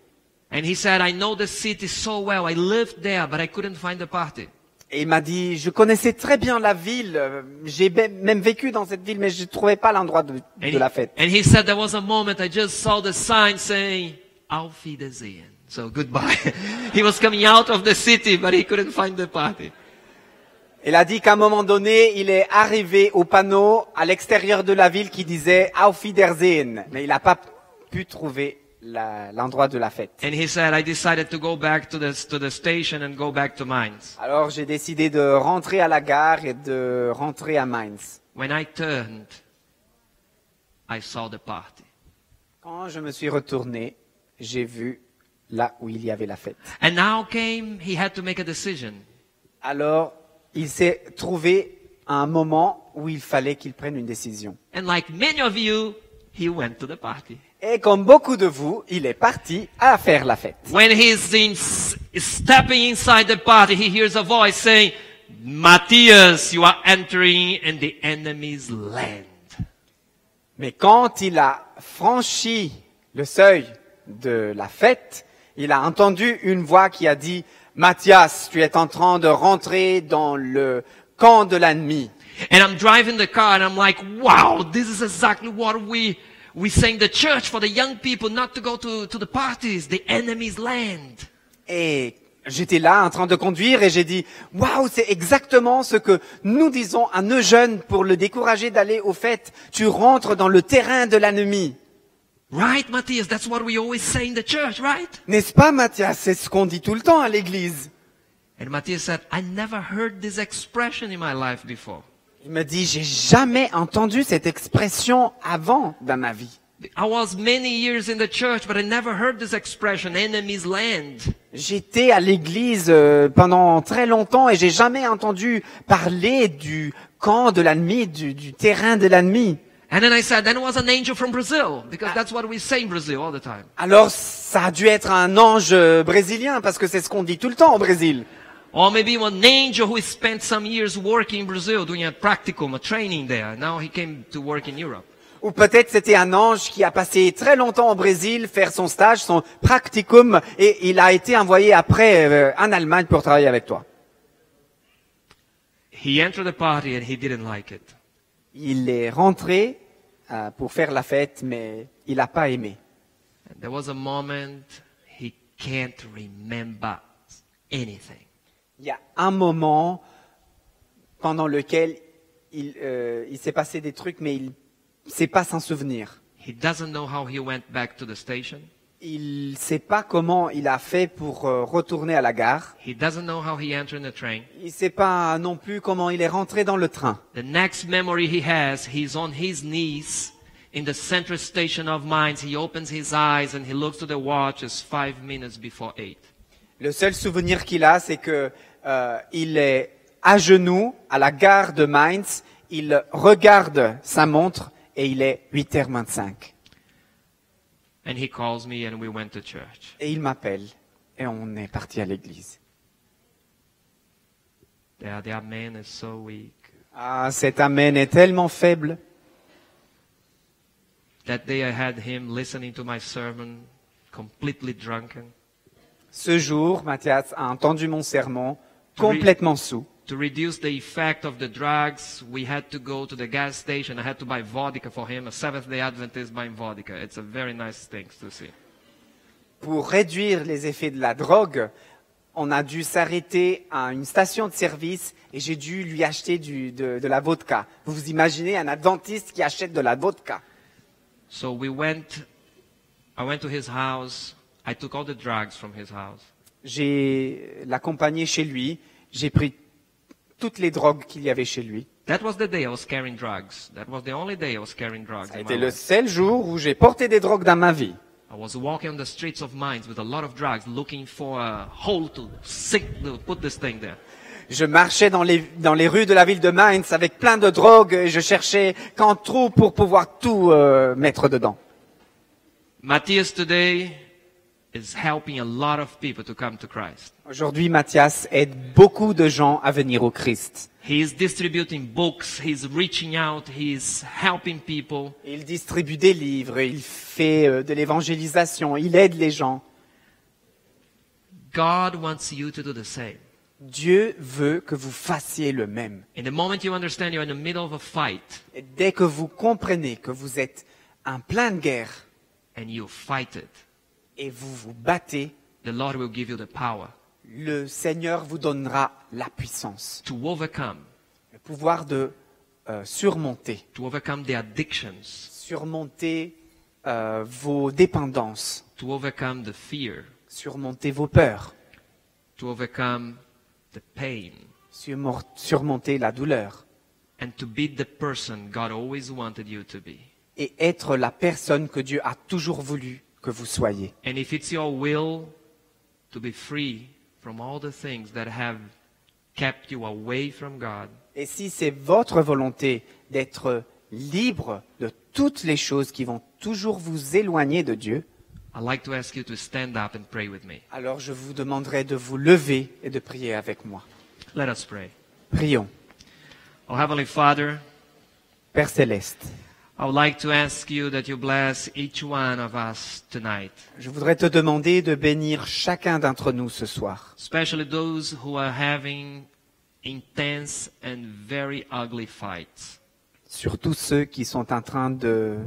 And he said, I know the city so well. I lived there, but I couldn't find the party. Et il m'a dit, je connaissais très bien la ville, j'ai même vécu dans cette ville, mais je ne trouvais pas l'endroit de la fête. And he said, there was a moment I just saw the sign saying, Auf Wiedersehen. So goodbye. He was coming out of the city, but he couldn't find the party. Il a dit qu'à un moment donné, il est arrivé au panneau à l'extérieur de la ville qui disait Auf Wiedersehen, mais il n'a pas pu trouver l'endroit de la fête. And he said, I decided to go back to the station and go back to Mainz. Alors j'ai décidé de rentrer à la gare et de rentrer à Mainz. When I turned, I saw the party. Quand je me suis retourné, j'ai vu là où il y avait la fête. And now he had to make a decision. Alors, il s'est trouvé à un moment où il fallait qu'il prenne une décision. And like many of you, he went to the party. Et comme beaucoup de vous, il est parti à faire la fête. When stepping inside the party, he hears a voice saying, Matthias, you are entering in the enemy's land. Mais quand il a franchi le seuil de la fête, il a entendu une voix qui a dit, Matthias, tu es en train de rentrer dans le camp de l'ennemi. And I'm driving the car and I'm like, wow, this is exactly what we say in the church for the young people not to go to the parties, the enemy's land. Et j'étais là en train de conduire et j'ai dit, waouh, c'est exactement ce que nous disons à nos jeunes pour le décourager d'aller aux fêtes. Tu rentres dans le terrain de l'ennemi. Right, Matthias? That's what we always say in the church, right? N'est-ce pas, Matthias? C'est ce qu'on dit tout le temps à l'église. And Matthias said, I never heard this expression in my life before. Il me dit, j'ai jamais entendu cette expression avant dans ma vie. I was many years in the church, but I never heard this expression, enemy's land. J'étais à l'église pendant très longtemps et j'ai jamais entendu parler du camp de l'ennemi, du terrain de l'ennemi. And then I said, then it was an angel from Brazil, because that's what we say in Brazil all the time. Alors, ça a dû être un ange brésilien, parce que c'est ce qu'on dit tout le temps au Brésil. Or maybe an angel who spent some years working in Brazil, doing a practicum, a training there. Now he came to work in Europe. Ou peut-être c'était un ange qui a passé très longtemps au Brésil, faire son stage, son practicum, et il a été envoyé après en Allemagne pour travailler avec toi. He entered the party and he didn't like it. Il est rentré pour faire la fête, mais il n'a pas aimé. And there was a moment he can't remember anything. Il y a un moment pendant lequel il s'est passé des trucs, mais il ne sait pas s'en souvenir. He doesn't know how he went back to the station. Il ne sait pas comment il a fait pour retourner à la gare. He doesn't know how he entered the train. Il ne sait pas non plus comment il est rentré dans le train. The next memory he has, he's on his knees in the central station of Mainz. He opens his eyes and he looks to the watch. It's 5 minutes before 8. Le seul souvenir qu'il a, c'est que il est à genoux à la gare de Mainz. Il regarde sa montre et il est 8h25. And he calls me and we went to church. Et il m'appelle et on est parti à l'église. The amen is so weak. Ah, cet amen est tellement faible. That day I had him listening to my sermon, completely drunken. Ce jour, Matthias a entendu mon sermon complètement saoul. To reduce the effect of the drugs, we had to go to the gas station. I had to buy vodka for him, a Seventh-day Adventist buying vodka. It's a very nice thing to see. Pour réduire les effets de la drogue, on a dû s'arrêter à une station de service et j'ai dû lui acheter de la vodka. Vous vous imaginez un adventiste qui achète de la vodka? So I went to his house. I took all the drugs from his house. J'ai l'accompagné chez lui. J'ai pris toutes les drogues qu'il y avait chez lui. That was the day I was carrying drugs. That was the only day I was carrying drugs. Ça a in été my le life. seul jour où j'ai porté des drogues dans ma vie. I was walking on the streets of Mainz with a lot of drugs, looking for a hole to put this thing there. Je marchais dans les rues de la ville de Mainz avec plein de drogues et je cherchais qu'un trou pour pouvoir tout mettre dedans. Matthias today is helping a lot of people to come to Christ. Aujourd'hui, Mathias aide beaucoup de gens à venir au Christ. He is distributing books, he's reaching out, he's helping people. Il distribue des livres, il fait de l'évangélisation, il aide les gens. God wants you to do the same. Dieu veut que vous fassiez le même. In the moment you understand you're in the middle of a fight, Et dès que vous comprenez que vous êtes en pleine guerre and you fight it, et vous vous battez, the Lord will give you the power le Seigneur vous donnera la puissance, to overcome le pouvoir de surmonter, the addictions, surmonter vos dépendances, to overcome the fear, surmonter vos peurs, to overcome the pain, surmonter la douleur and to be the person God always wanted you to be. et être la personne que Dieu a toujours voulu que vous soyez. And if it's your will to be free from all the things that have kept you away from God, Et si c'est votre volonté d'être libre de toutes les choses qui vont toujours vous éloigner de Dieu, I'd like to ask you to stand up and pray with me. alors je vous demanderai de vous lever et de prier avec moi. Let us pray. Prions. Oh Heavenly Father, Père céleste, I would like to ask you that you bless each one of us tonight, je voudrais te demander de bénir chacun d'entre nous ce soir, especially those who are having intense and very ugly fights. surtout ceux qui sont en train de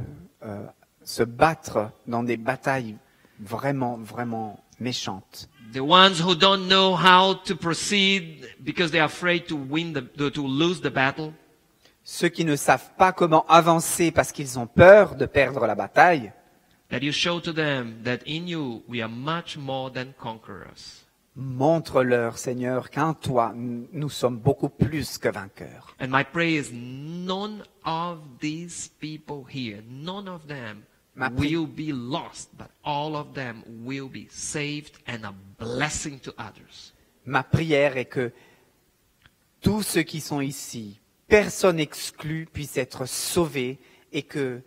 se battre dans des batailles vraiment, vraiment méchantes. The ones who don't know how to proceed because they are afraid to lose the battle. Ceux qui ne savent pas comment avancer parce qu'ils ont peur de perdre la bataille, That you show to them that in you we are much more than conquerors. montre-leur, Seigneur, qu'en toi, nous sommes beaucoup plus que vainqueurs. And my prayer is none of these people here, none of them Ma pri- will be lost, but all of them will be saved and a blessing to others. Ma prière est que tous ceux qui sont ici, personne exclu, puissent être sauvés et que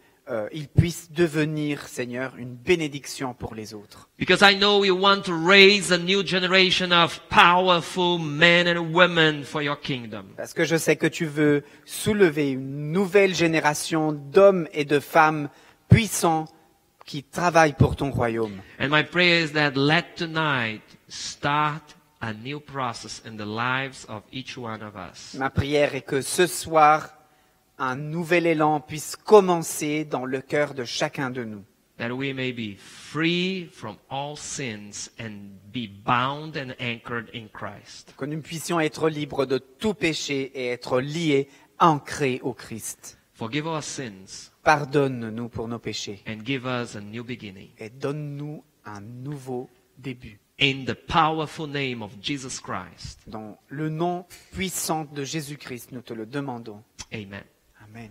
ils puissent devenir, Seigneur, une bénédiction pour les autres. Because I know you want to raise a new generation of powerful men and women for your kingdom. Parce que je sais que tu veux soulever une nouvelle génération d'hommes et de femmes puissants qui travaillent pour ton royaume. And my prayer is that let tonight start a new process in the lives of each one of us. Ma prière est que ce soir, un nouvel élan puisse commencer dans le cœur de chacun de nous. That we may be free from all sins and be bound and anchored in Christ. Que nous puissions être libres de tout péché et être liés, ancrés au Christ. Forgive our sins Pardonne-nous pour nos péchés and give us a new beginning. et donne-nous un nouveau début. In the powerful name of Jesus Christ. Dans le nom puissant de Jésus-Christ, nous te le demandons. Amen. Amen.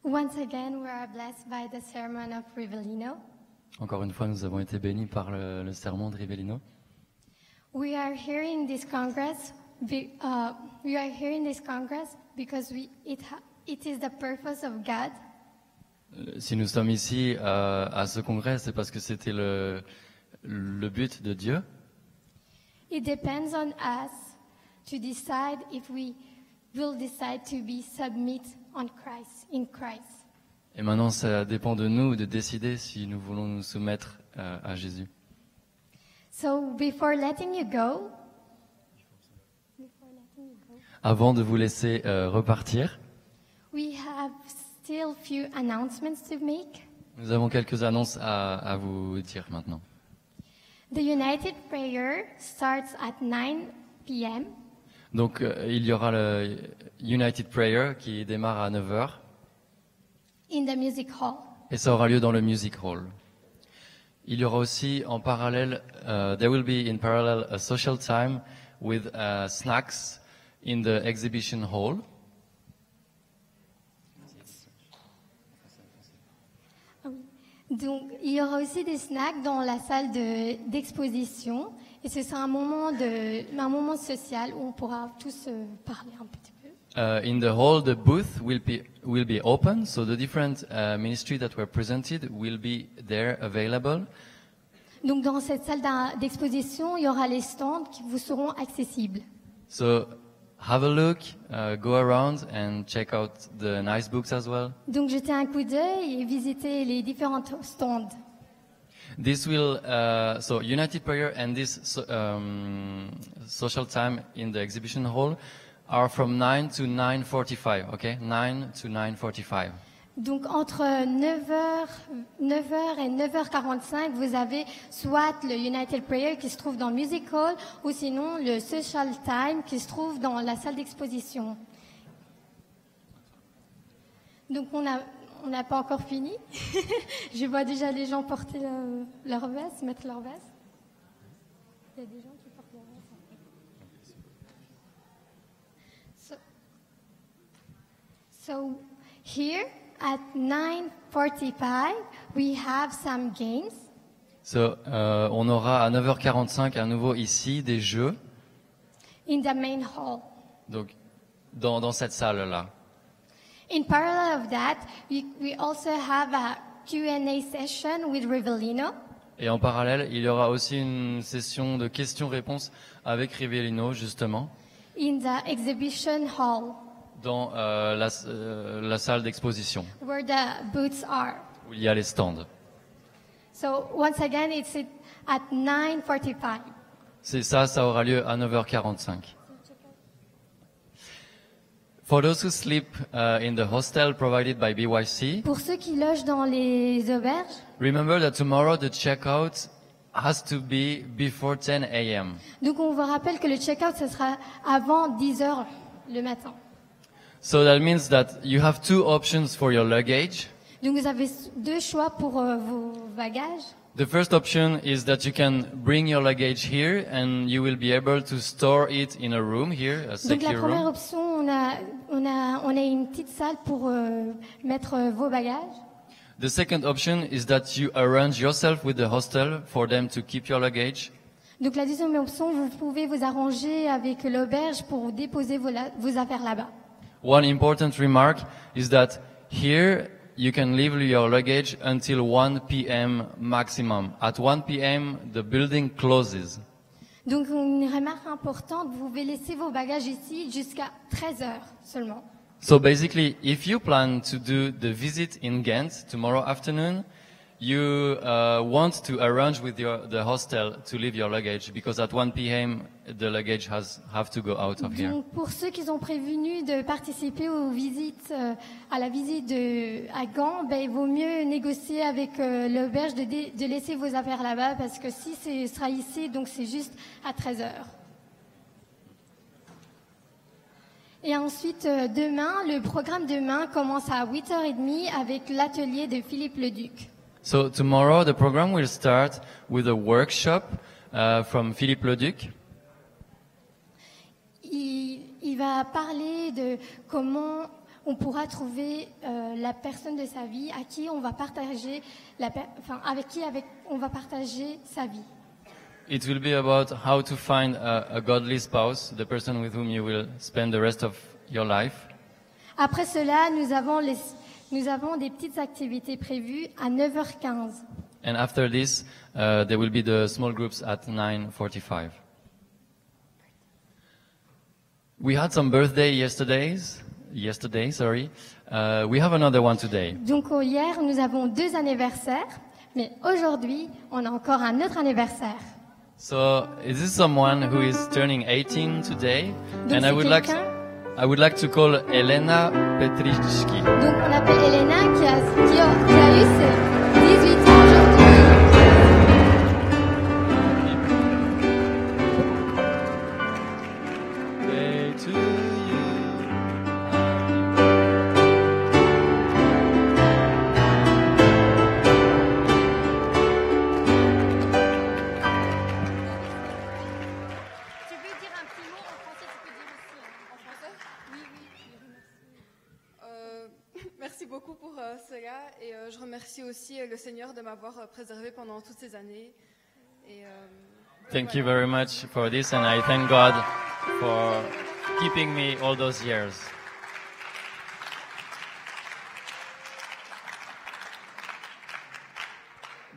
Once again, we are blessed by the sermon of Rivellino. Encore une fois, nous avons été bénis par le sermon de Rivellino. We are hearing this congress. We are hearing this congress because it is the purpose of God. Si nous sommes ici à ce congrès, c'est parce que c'était le but de Dieu. It depends on us to decide if we will decide to be submit on Christ, in Christ. Et maintenant, ça dépend de nous de décider si nous voulons nous soumettre à Jésus. So before letting you go, Avant de vous laisser repartir, we have still few announcements to make. nous avons quelques annonces à vous dire maintenant. The United Prayer starts at 9 p.m. Donc, il y aura le United Prayer qui démarre à 9h in the music hall. et ça aura lieu dans le Music Hall. Il y aura aussi en parallèle, there will be in parallel a social time with snacks in the exhibition hall. Donc, il y aura aussi des snacks dans la salle d'exposition et ce sera un moment social où on pourra tous parler un petit peu. In the hall, the booth will be open, so the different ministry that were presented will be there available. Donc, dans cette salle d'exposition, il y aura les stands qui vous seront accessibles. So have a look, go around and check out the nice books as well. Donc, jetez un coup d'œil et visitez les différents stands. This will, so United Prayer and this social time in the exhibition hall are from 9 to 9:45, okay? 9 to 9:45. Donc, entre 9h et 9h45, vous avez soit le United Prayer qui se trouve dans le Music Hall ou sinon le Social Time qui se trouve dans la salle d'exposition. Donc, on n'a pas encore fini. Je vois déjà les gens porter leur veste, mettre leur veste. Il y a des gens qui portent leur veste. So here at 9:45, we have some games. So, on aura à 9h45 à nouveau ici des jeux. In the main hall. Donc, dans cette salle-là. In parallel of that, we also have a Q&A session with Rivellino. Et en parallèle, il y aura aussi une session de questions-réponses avec Rivellino, justement. In the exhibition hall. Dans la salle d'exposition. Where the booths are. Où il y a les stands. So, once again, it's at 9:45. C'est ça aura lieu à 9h45. For those who sleep in the hostel provided by BYC, pour ceux qui logent dans les auberges, remember that tomorrow the checkout has to be before 10 a.m. Donc on vous rappelle que le check-out ce sera avant 10h le matin. So that means that you have two options for your luggage. Donc vous avez deux choix pour vos bagages. The first option is that you can bring your luggage here and you will be able to store it in a room here, a Donc la secure première room. option, on a une petite salle pour mettre vos bagages. The second option is that you arrange yourself with the hostel for them to keep your luggage. Donc la deuxième option, vous pouvez vous arranger avec l'auberge pour déposer vos affaires là-bas. One important remark is that here you can leave your luggage until 1 p.m. maximum. At 1 p.m. the building closes. Donc une remarque importante, vous pouvez laisser vos bagages ici jusqu'à 13h seulement. So basically, if you plan to do the visit in Ghent tomorrow afternoon, you want to arrange with the hostel to leave your luggage because at 1 p.m. the luggage have to go out of here. Donc pour ceux qui sont prévenus de participer aux visites, à la visite à Gand, ben, il vaut mieux négocier avec l'auberge de laisser vos affaires là-bas parce que si ce sera ici, donc c'est juste à 13h. Et ensuite, demain, le programme demain commence à 8h30 avec l'atelier de Philippe Leduc. So tomorrow the program will start with a workshop from Philippe Leduc. Il va parler de comment on pourra trouver la personne de sa vie à qui on va partager, avec on va partager sa vie. It will be about how to find a godly spouse, the person with whom you will spend the rest of your life. Après cela, nous avons des petites activités prévues à 9h15. And after this, there will be the small groups at 9:45. We had some birthday yesterday, sorry. We have another one today. Donc hier, nous avons 2 anniversaires, mais aujourd'hui, on a encore un autre anniversaire. So, is this someone who is turning 18 today? Donc And I would like to call Elena Petrichki. Donc on appelle Elena qui a eu ses 18 ans aujourd'hui. Day to you. Tu veux dire un petit mot en français, tu peux dire aussi en français. Oui, merci. Merci beaucoup pour cela et je remercie aussi le Seigneur de m'avoir préservé pendant toutes ces années. Et, Thank you very much for this, and I thank God for keeping me all those years.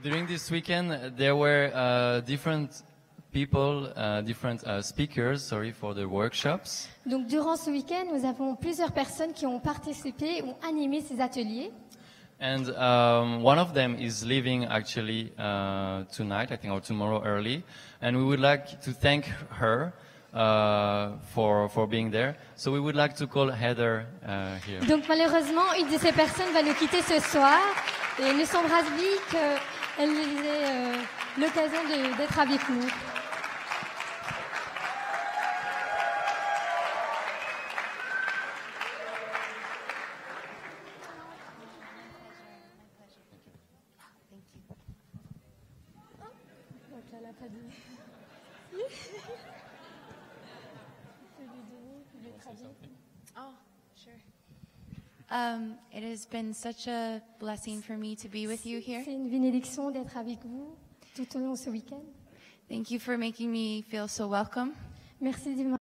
During this weekend, there were different people, different speakers, for the workshops. Donc durant ce week-end, nous avons plusieurs personnes qui ont participé, ont animé ces ateliers. And one of them is leaving actually tonight, I think, or tomorrow early. And we would like to thank her for being there. So we would like to call Heather here. Donc malheureusement, une de ces personnes va nous quitter ce soir et nous sommes ravis qu'elle ait l'occasion d'être avec nous. Oh, sure. It has been such a blessing for me to be with you here. C'est une bénédiction d'être avec vous tout au long de ce week-end. Thank you for making me feel so welcome. Merci de